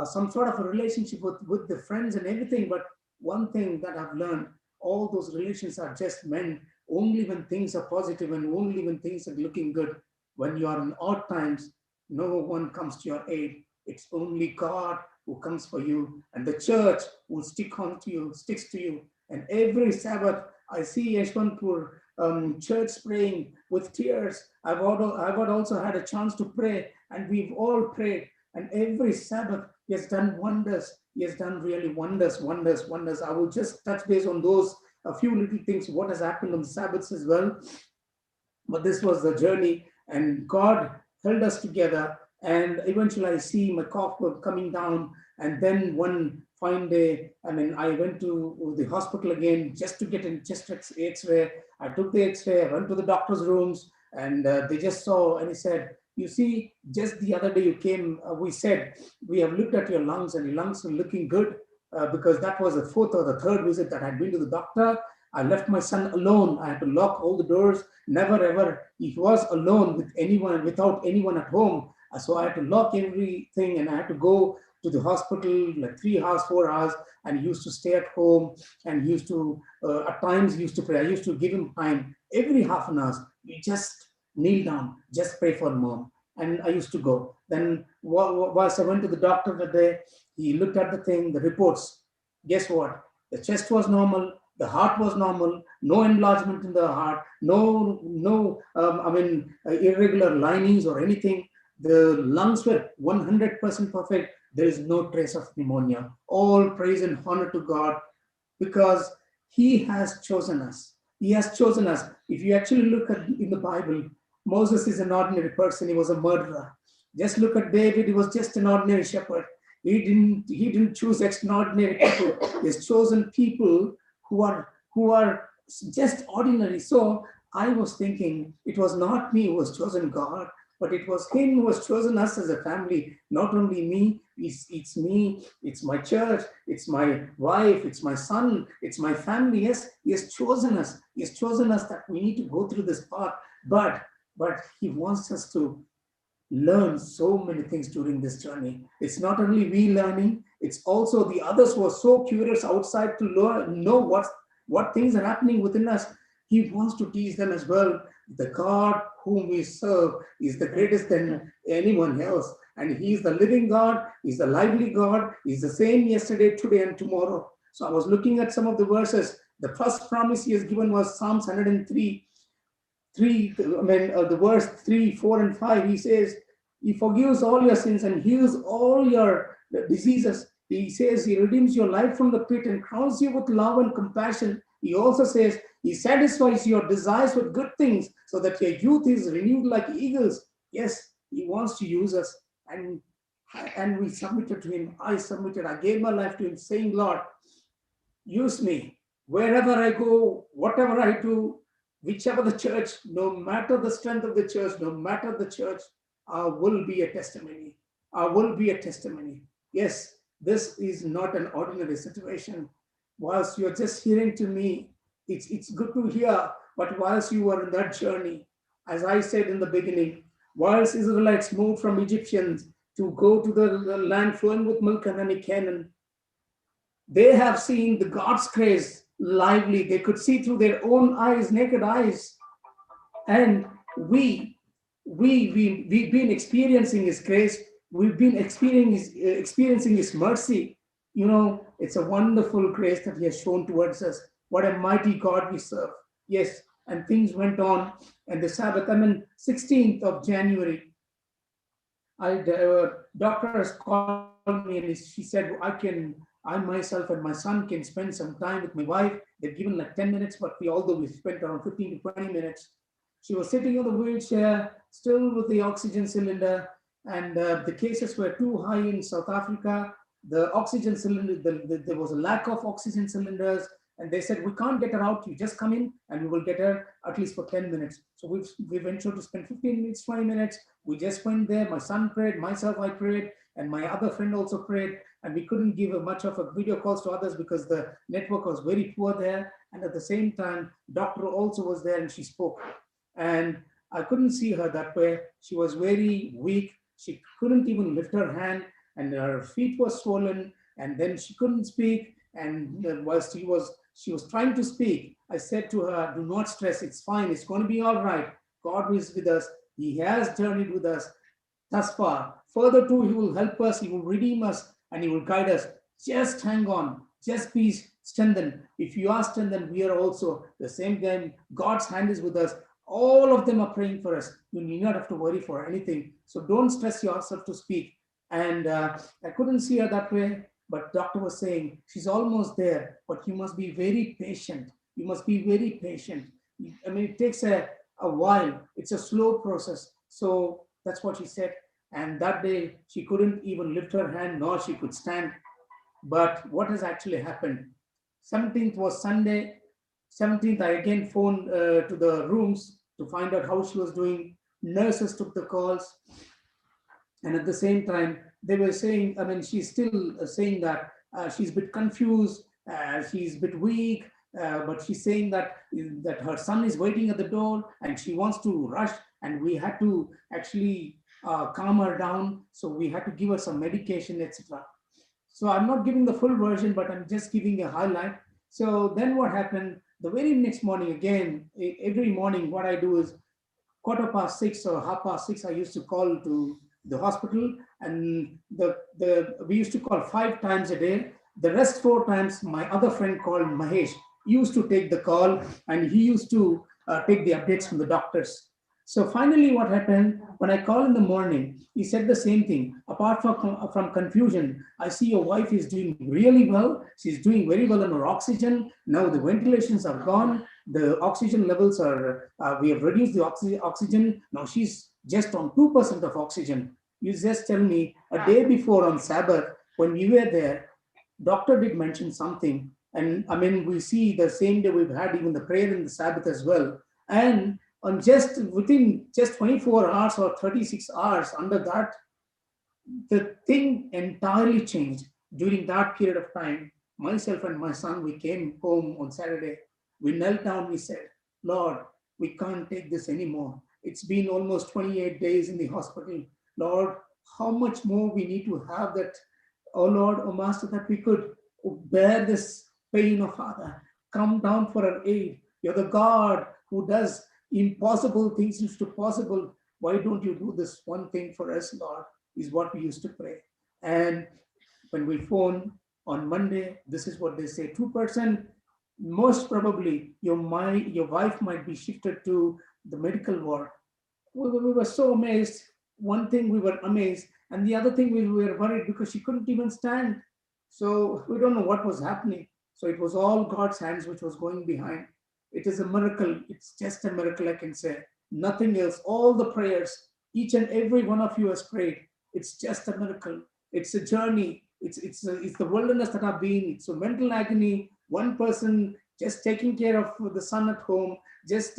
some sort of a relationship with the friends and everything. But one thing that I've learned, all those relations are just meant only when things are positive and only when things are looking good. When you are in odd times, no one comes to your aid. It's only God who comes for you, and the church will sticks to you. And every Sabbath, I see Yeshwanthpur church praying with tears. I've also had a chance to pray, and we've all prayed. And every Sabbath, he has done wonders. He has done really wonders, wonders, wonders. I will just touch base on those, a few little things, what has happened on the Sabbaths as well. But this was the journey, and God held us together. And eventually, I see my cough coming down. And then one fine day, I went to the hospital again just to get a chest X-ray. I took the X-ray. I went to the doctor's rooms, and they just saw, and he said, "You see, just the other day you came. We said we have looked at your lungs, and your lungs are looking good." Because that was the fourth or the third visit that I'd been to the doctor. I left my son alone. I had to lock all the doors. Never ever he was alone with anyone, without anyone at home. So I had to lock everything, and I had to go to the hospital like 3 hours, 4 hours, and he used to stay at home, and he used to at times he used to pray. I used to give him time every half an hour. You just kneel down, just pray for mom. And I used to go. Then once I went to the doctor that day, he looked at the thing, the reports. Guess what? The chest was normal. The heart was normal, no enlargement in the heart, no irregular linings or anything. The lungs were 100% perfect. There is no trace of pneumonia. All praise and honor to God, because he has chosen us. He has chosen us. If you actually look at in the Bible, Moses is an ordinary person. He was a murderer. Just look at David. He was just an ordinary shepherd. He didn't choose extraordinary people. He has chosen people who are just ordinary. So I was thinking, it was not me who was chosen God, but it was him who has chosen us as a family. Not only me, it's me, it's my church, it's my wife, it's my son, it's my family. Yes, he has chosen us. He has chosen us that we need to go through this path, but he wants us to learn so many things during this journey. It's not only we learning, it's also the others who are so curious outside to learn, know what things are happening within us. He wants to teach them as well. The God whom we serve is the greatest than anyone else. And he's the living God, he's the lively God, he's the same yesterday, today, and tomorrow. So I was looking at some of the verses. The first promise he has given was Psalms 103. The verse 3, 4, and 5, he says, he forgives all your sins and heals all your diseases. He says he redeems your life from the pit and crowns you with love and compassion. He also says he satisfies your desires with good things so that your youth is renewed like eagles. Yes, he wants to use us, and we submitted to him. I gave my life to him, saying, Lord, use me wherever I go, whatever I do, whichever the church, no matter the strength of the church, no matter the church, I will be a testimony. I will be a testimony. Yes, this is not an ordinary situation. Whilst you're just hearing to me, it's good to hear, but whilst you are in that journey, as I said in the beginning, whilst Israelites moved from Egyptians to go to the land flowing with milk and honey, Canaan, they have seen the God's grace lively. They could see through their own eyes, naked eyes. And we've been experiencing his grace. We've been experiencing his mercy. You know, it's a wonderful grace that he has shown towards us. What a mighty God we serve. Yes, and things went on. And the Sabbath, 16th of January, doctor has called me and she said, I myself and my son can spend some time with my wife. They've given like 10 minutes, but although we spent around 15 to 20 minutes. She was sitting on the wheelchair, still with the oxygen cylinder, and the cases were too high in South Africa. The oxygen cylinder, there was a lack of oxygen cylinders, and they said, we can't get her out. You just come in and we will get her at least for 10 minutes. So we ventured to spend 15 minutes, 20 minutes. We just went there. My son prayed, myself, I prayed, and my other friend also prayed. And we couldn't give much of a video calls to others because the network was very poor there. And at the same time, doctor also was there and she spoke. And I couldn't see her that way. She was very weak. She couldn't even lift her hand, and her feet were swollen, and then she couldn't speak. And whilst she was trying to speak, I said to her, do not stress, it's fine, it's going to be all right. God is with us. He has journeyed with us thus far. Further too, he will help us, he will redeem us, and he will guide us. Just hang on, just be strengthened. If you are strengthened, we are also the same time. God's hand is with us. All of them are praying for us. You need not have to worry for anything. So don't stress yourself to speak. And I couldn't see her that way, but doctor was saying she's almost there, but you must be very patient. You must be very patient. I mean, it takes a while. It's a slow process. So that's what she said. And that day she couldn't even lift her hand, nor she could stand. But what has actually happened? 17th was Sunday. 17th, I again phoned to the rooms to find out how she was doing. Nurses took the calls. And at the same time, they were saying, I mean, she's still saying that she's a bit confused, she's a bit weak, but she's saying that her son is waiting at the door and she wants to rush. And we had to actually calm her down. So we had to give her some medication, etc. So I'm not giving the full version, but I'm just giving a highlight. So then what happened? The very next morning, again, every morning, what I do is 6:15 or 6:30, I used to call to the hospital, and we used to call 5 times a day. The rest 4 times, my other friend called Mahesh used to take the call, and he used to take the updates from the doctors. So finally, what happened, when I called in the morning, he said the same thing. Apart from confusion, I see your wife is doing really well. She's doing very well on her oxygen. Now the ventilations are gone. The oxygen levels are, we have reduced the oxygen. Now she's just on 2% of oxygen. You just tell me, a day before on Sabbath, when we were there, doctor did mention something. And I mean, we see the same day we've had even the prayer in the Sabbath as well. And on within 24 hours or 36 hours, under that, the thing entirely changed. During that period of time, myself and my son, we came home on Saturday. We knelt down, we said, Lord, we can't take this anymore. It's been almost 28 days in the hospital. Lord, how much more we need to have that, oh Lord, oh Master, that we could bear this pain, oh Father. Come down for our aid. You're the God who does impossible things into possible. Why don't you do this one thing for us, Lord, is what we used to pray. And when we phone on Monday, this is what they say, 2%, most probably your wife might be shifted to the medical ward. We were so amazed. One thing we were amazed, and the other thing we were worried because she couldn't even stand. So we don't know what was happening. So it was all God's hands which was going behind. It is a miracle. It's just a miracle, I can say. Nothing else. All the prayers, each and every one of you has prayed. It's just a miracle. It's a journey. It's the wilderness that I've been. It's a mental agony. One person just taking care of the son at home, just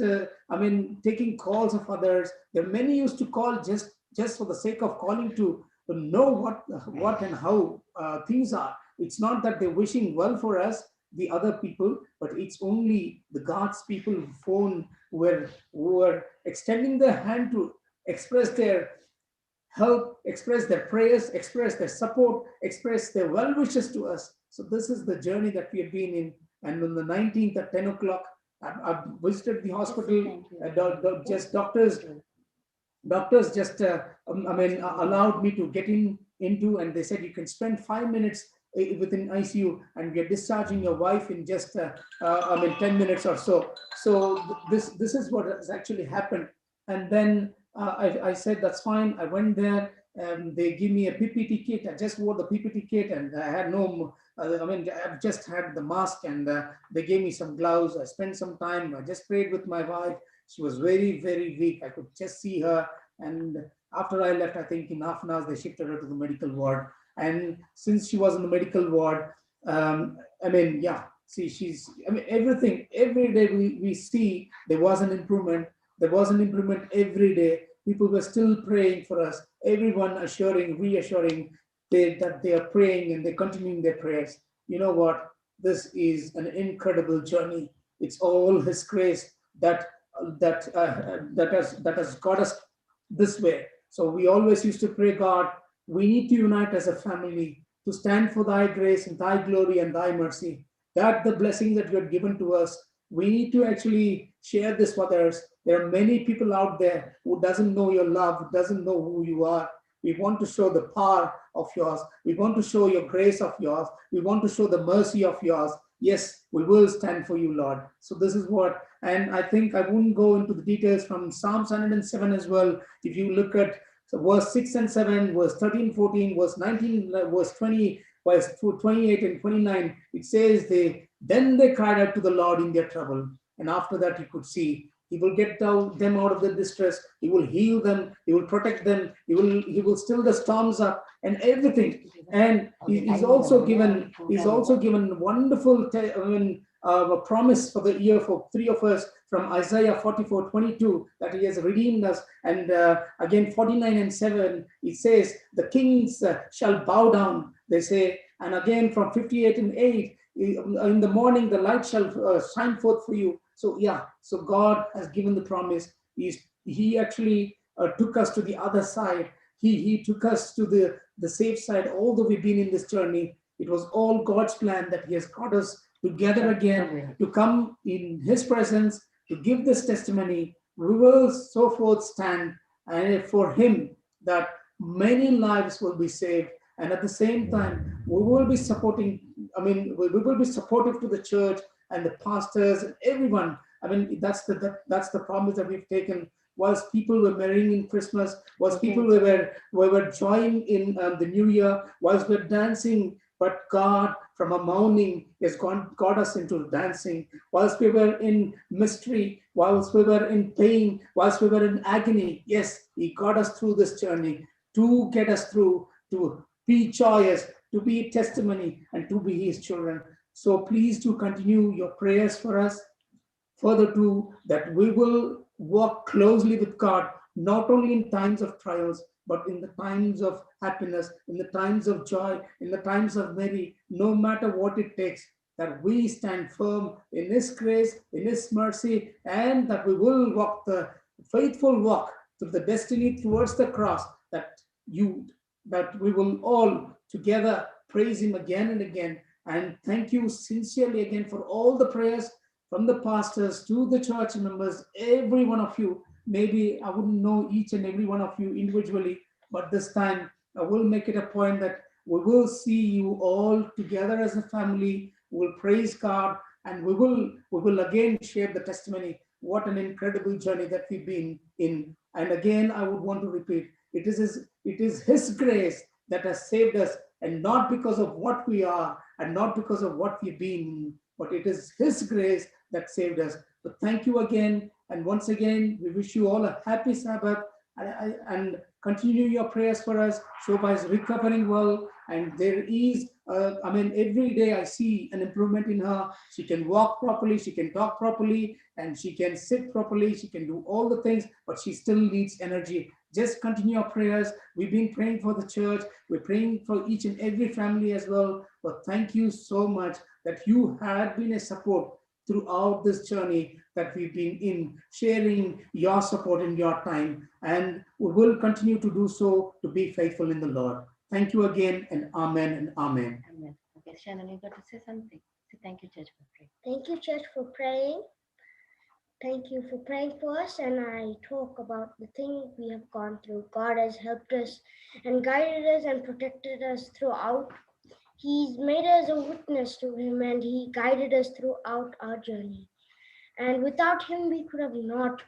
taking calls of others. There are many used to call just for the sake of calling to know what and how things are. It's not that they're wishing well for us, the other people, but it's only the God's people who were extending their hand to express their help, express their prayers, express their support, express their well wishes to us. So this is the journey that we have been in. And on the 19th at 10 o'clock, I've visited the hospital. Doctors just allowed me to get into, and they said you can spend 5 minutes within ICU, and we are discharging your wife in just 10 minutes or so. So this is what has actually happened. And then I said that's fine. I went there, and they give me a PPT kit. I just wore the PPT kit, and I had no. I've just had the mask, and they gave me some gloves. I spent some time. I just prayed with my wife. She was very, very weak. I could just see her. And after I left, I think in half an hour, they shifted her to the medical ward. And since she was in the medical ward, everything, every day we see there was an improvement. There was an improvement every day. People were still praying for us. Everyone reassuring that they are praying and they're continuing their prayers. You know what? This is an incredible journey. It's all His grace that has got us this way. So we always used to pray, God, we need to unite as a family to stand for Thy grace and Thy glory and Thy mercy. That the blessing that you have given to us, we need to actually share this with others. There are many people out there who doesn't know your love, who doesn't know who you are. We want to show the power of yours. We want to show your grace of yours. We want to show the mercy of yours. Yes, we will stand for you, Lord. So this is what, and I think I won't go into the details from Psalms 107 as well. If you look at verse 6 and 7, verse 13, 14, verse 19, verse 20, verse 28 and 29, it says then they cried out to the Lord in their trouble. And after that, you could see He will get them out of the distress. He will heal them. He will protect them. He will still the storms up and everything. And he's also given wonderful a promise for the year for three of us from Isaiah 44:22 that He has redeemed us. And again 49 and 7 it says the kings shall bow down. They say, and again from 58 and 8. In the morning, the light shall shine forth for you. So yeah, so God has given the promise. He actually took us to the other side. He took us to the safe side. Although we've been in this journey, it was all God's plan that He has got us together again to come in His presence to give this testimony. We will so forth stand and for Him that many lives will be saved. And at the same time, we will be supporting. We will be supportive to the church and the pastors and everyone. That's the promise that we've taken. Whilst people were marrying in Christmas, whilst people were joining in the New Year, whilst we're dancing, but God from a mourning has got us into dancing. Whilst we were in mystery, whilst we were in pain, whilst we were in agony, yes, He got us through this journey to get us through to be joyous, to be a testimony, and to be His children. So please do continue your prayers for us. Further too, that we will walk closely with God, not only in times of trials, but in the times of happiness, in the times of joy, in the times of merry, no matter what it takes, that we stand firm in His grace, in His mercy, and that we will walk the faithful walk to the destiny towards the cross, that we will all together praise Him again and again. And thank you sincerely again for all the prayers from the pastors to the church members, every one of you. Maybe I wouldn't know each and every one of you individually, but this time I will make it a point that we will see you all together as a family. We'll praise God, and we will again share the testimony. What an incredible journey that we've been in. And again, I would want to repeat, it is His grace that has saved us, and not because of what we are and not because of what we've been, but it is His grace that saved us. But thank you again. And once again, we wish you all a happy Sabbath, and continue your prayers for us. Shobha is recovering well, and there is, every day I see an improvement in her. She can walk properly, she can talk properly, and she can sit properly. She can do all the things, but she still needs energy. Just continue your prayers. We've been praying for the church. We're praying for each and every family as well. But thank you so much that you had been a support throughout this journey that we've been in, sharing your support in your time. And we will continue to do so, to be faithful in the Lord. Thank you again, and amen and amen. Amen. Okay, Shannon, you got to say something. Say thank you, church, for praying. Thank you, church, for praying. Thank you for praying for us. And I talk about the thing we have gone through. God has helped us and guided us and protected us throughout. He's made us a witness to Him, and He guided us throughout our journey. And without Him, we could have not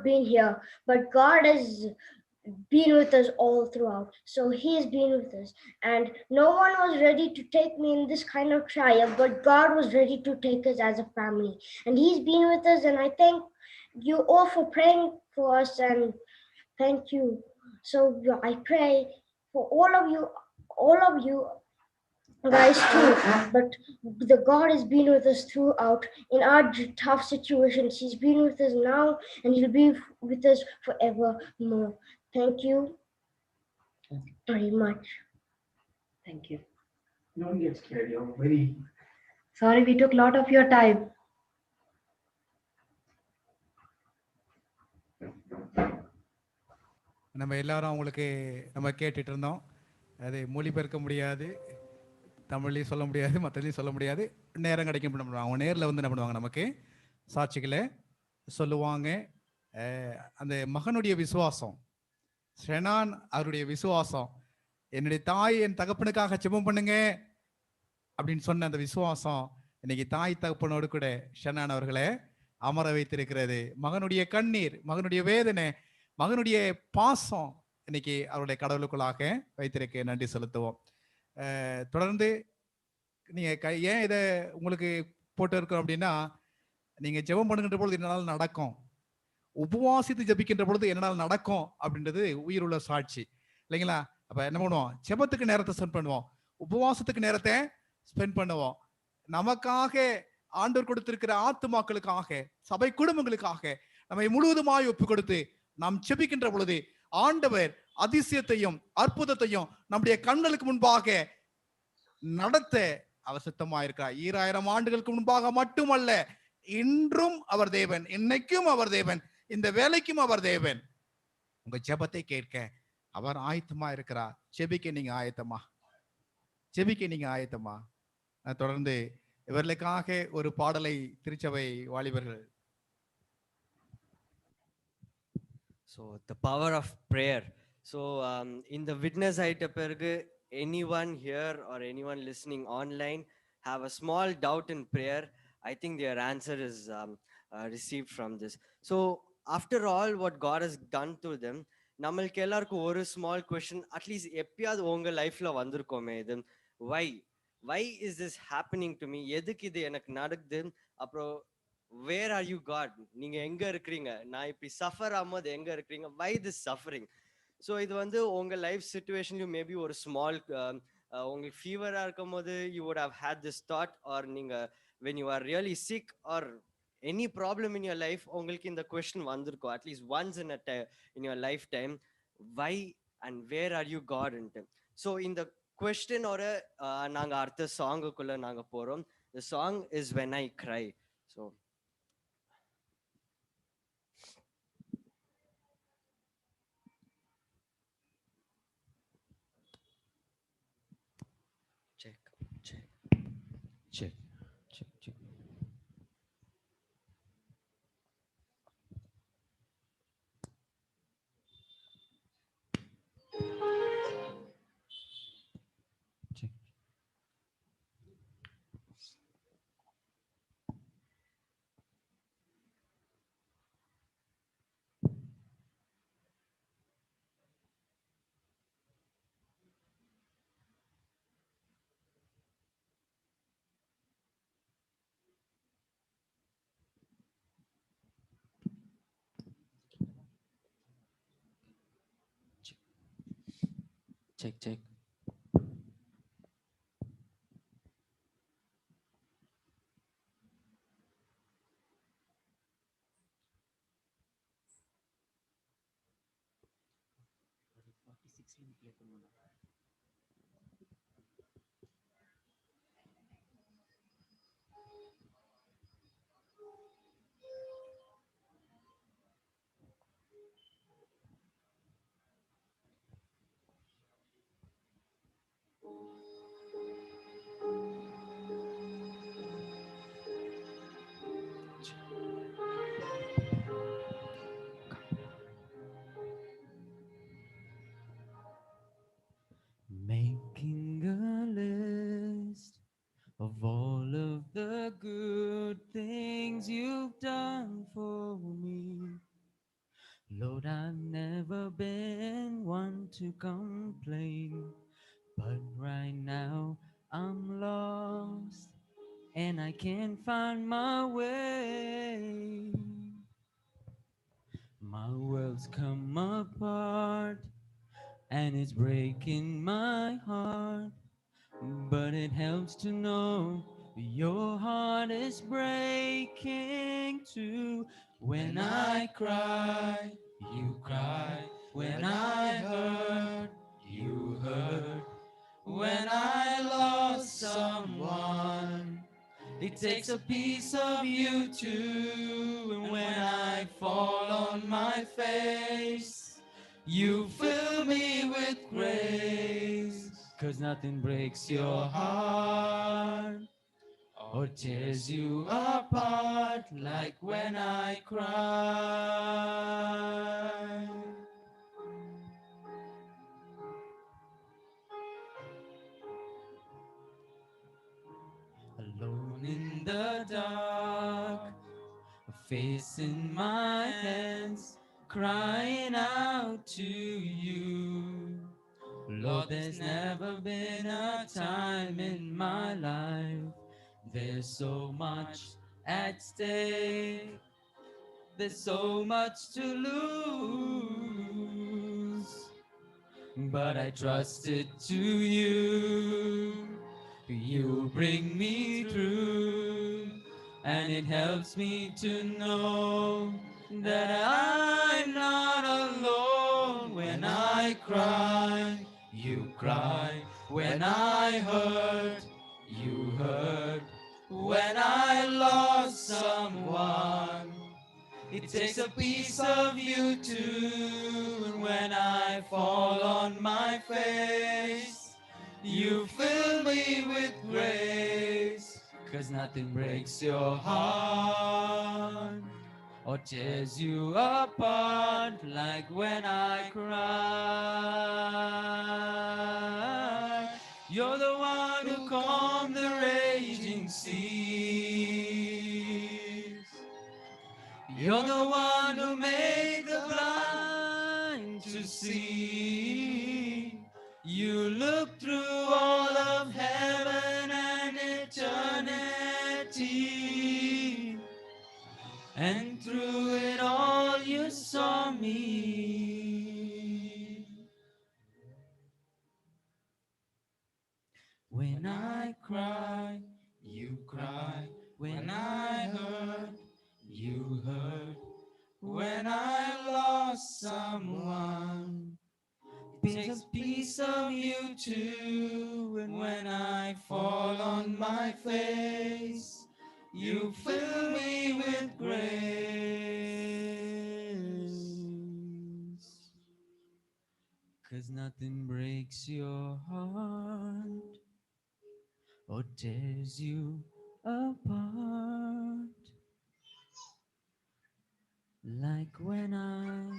been here. But God has been with us all throughout. So He has been with us. And no one was ready to take me in this kind of trial, but God was ready to take us as a family. And He's been with us. And I thank you all for praying for us. And thank you. So I pray for all of you guys too, but the God has been with us throughout in our tough situations. He's been with us now, and He'll be with us forevermore. Thank you very much. Thank you. Don't get scared. You're very Sorry, we took a lot of your time. நம்ம எல்லாரும் அவங்களுக்கு நம்ம கேட்டுட்டு இருந்தோம். அது மொழிபெயர்க்க முடியாது, தமிழ்லையும் சொல்ல முடியாது, மற்றதையும் சொல்ல முடியாது. நேரம் கிடைக்கும் என்ன பண்ணுவாங்க, அவங்க நேரில் வந்து என்ன பண்ணுவாங்க, நமக்கு சாட்சிகளை சொல்லுவாங்க. அந்த மகனுடைய விசுவாசம், ஷெனான் அவருடைய விசுவாசம், என்னுடைய தாய் என் தகப்பனுக்காக ஜெபம் பண்ணுங்க அப்படின்னு சொன்ன அந்த விசுவாசம் இன்னைக்கு தாய் தகப்பனோடு கூட ஷெனான் அவர்களை அமர வைத்திருக்கிறது. மகனுடைய கண்ணீர், மகனுடைய வேதனை, மகனுடைய பாசம் இன்னைக்கு அவருடைய கடவுளுக்குள்ளாக வைத்திருக்க நன்றி செலுத்துவோம். தொடர்ந்து நீங்க ஏன் இதை உங்களுக்கு போட்டு இருக்கோம் அப்படின்னா, நீங்க ஜெபம் பண்ணுகின்ற பொழுது என்னால் நடக்கும், உபவாசித்து ஜபிக்கின்ற பொழுது என்னால் நடக்கும் அப்படின்றது உயிருள்ள சாட்சி இல்லைங்களா? அப்ப என்ன பண்ணுவோம், ஜெபத்துக்கு நேரத்தை ஸ்பெண்ட் பண்ணுவோம், உபவாசத்துக்கு நேரத்தை ஸ்பெண்ட் பண்ணுவோம். நமக்காக ஆண்டவர் கொடுத்திருக்கிற ஆத்துமாக்களுக்காக, சபை குடும்பங்களுக்காக நம்மை முழுவதுமாய் ஒப்பு கொடுத்து நாம் ஜெபிக்கின்ற பொழுது ஆண்டவர் அதிசயத்தையும் அற்புதத்தையும் நம்முடைய கண்களுக்கு முன்பாக நடத்த அவர் சித்தமாயிருக்கிறார். 2000 ஆண்டுகளுக்கு முன்பாக மட்டுமல்ல, இன்றும் அவர் தேவன், இன்னைக்கும் அவர் தேவன், இந்த வேலைக்கும் அவர் தேவன். உங்க ஜெபத்தை கேட்க அவர் ஆயத்தமா இருக்கிறார். ஜெபிக்க நீங்க ஆயத்தமா? ஜெபிக்க நீங்க ஆயத்தமா? தொடர்ந்து இவர்களுக்காக ஒரு பாடலை திருச்சபை வாலிபர்கள். So the power of prayer. So in the witness ஆயிட்ட பிறகு anyone here or anyone listening online have a small doubt in prayer, I think their answer is received from this. So after all what God has done to them, நம்மளுக்கு எல்லாருக்கும் ஒரு small question at least எப்பயாவது உங்க லைஃப்ல வந்திருக்கோமே, இது why is this happening to me, எதுக்கு இது எனக்கு நடக்குது, அப்புறம் where are you God, நீங்க எங்க இருக்கிறீங்க, நான் இப்படி சஃபர் ஆகும்போது எங்க இருக்கிறீங்க, why this suffering. ஸோ இது வந்து உங்க லைஃப் சிச்சுவேஷன்லையும் மேபி ஒரு ஸ்மால் உங்களுக்கு ஃபீவரா இருக்கும் போது you would have had this thought, or நீங்க when you are really sick or any problem in your life உங்களுக்கு இந்த question வந்திருக்கும் at least once in your lifetime, why and where are you God ன்ட்டு. So இந்த question ஓட நாங்க அடுத்த சாங்குக்குள்ள நாங்க போறோம். The song is When I Cry. So check. Check. Making a list of all of the good things you've done for me. Lord, I've never been one to complain, but right now I'm lost and I can't find my way. My world's come apart and it's breaking my heart, but it helps to know your heart is breaking too. When I cry, you cry. When I hurt, you hurt. When I lost someone, It takes a piece of you too, and when I fall on my face, you fill me with grace. 'Cause nothing breaks your heart or tears you apart like when I cry. Alone in the dark, a face in my hands, crying out to you. Lord, there's never been a time in my life. There's so much at stake. There's so much to lose. But I trusted to you. You bring me through. And it helps me to know that I'm not alone. When I cry, you cry. When I hurt, you hurt. When I lost someone, it takes a piece of you too. And when I fall on my face, you fill me with grace. 'Cause nothing breaks your heart or tears you apart like when I cry. You're the one who calmed the raging seas. You're the one who made the blind to see. You look through all of heaven and eternity, and through it all you saw me. When I cry, you cry. When I hurt, you hurt. When I lost someone, it takes a piece of you too. And when I fall on my face, you fill me with grace. 'Cause nothing breaks your heart or tears you apart like when I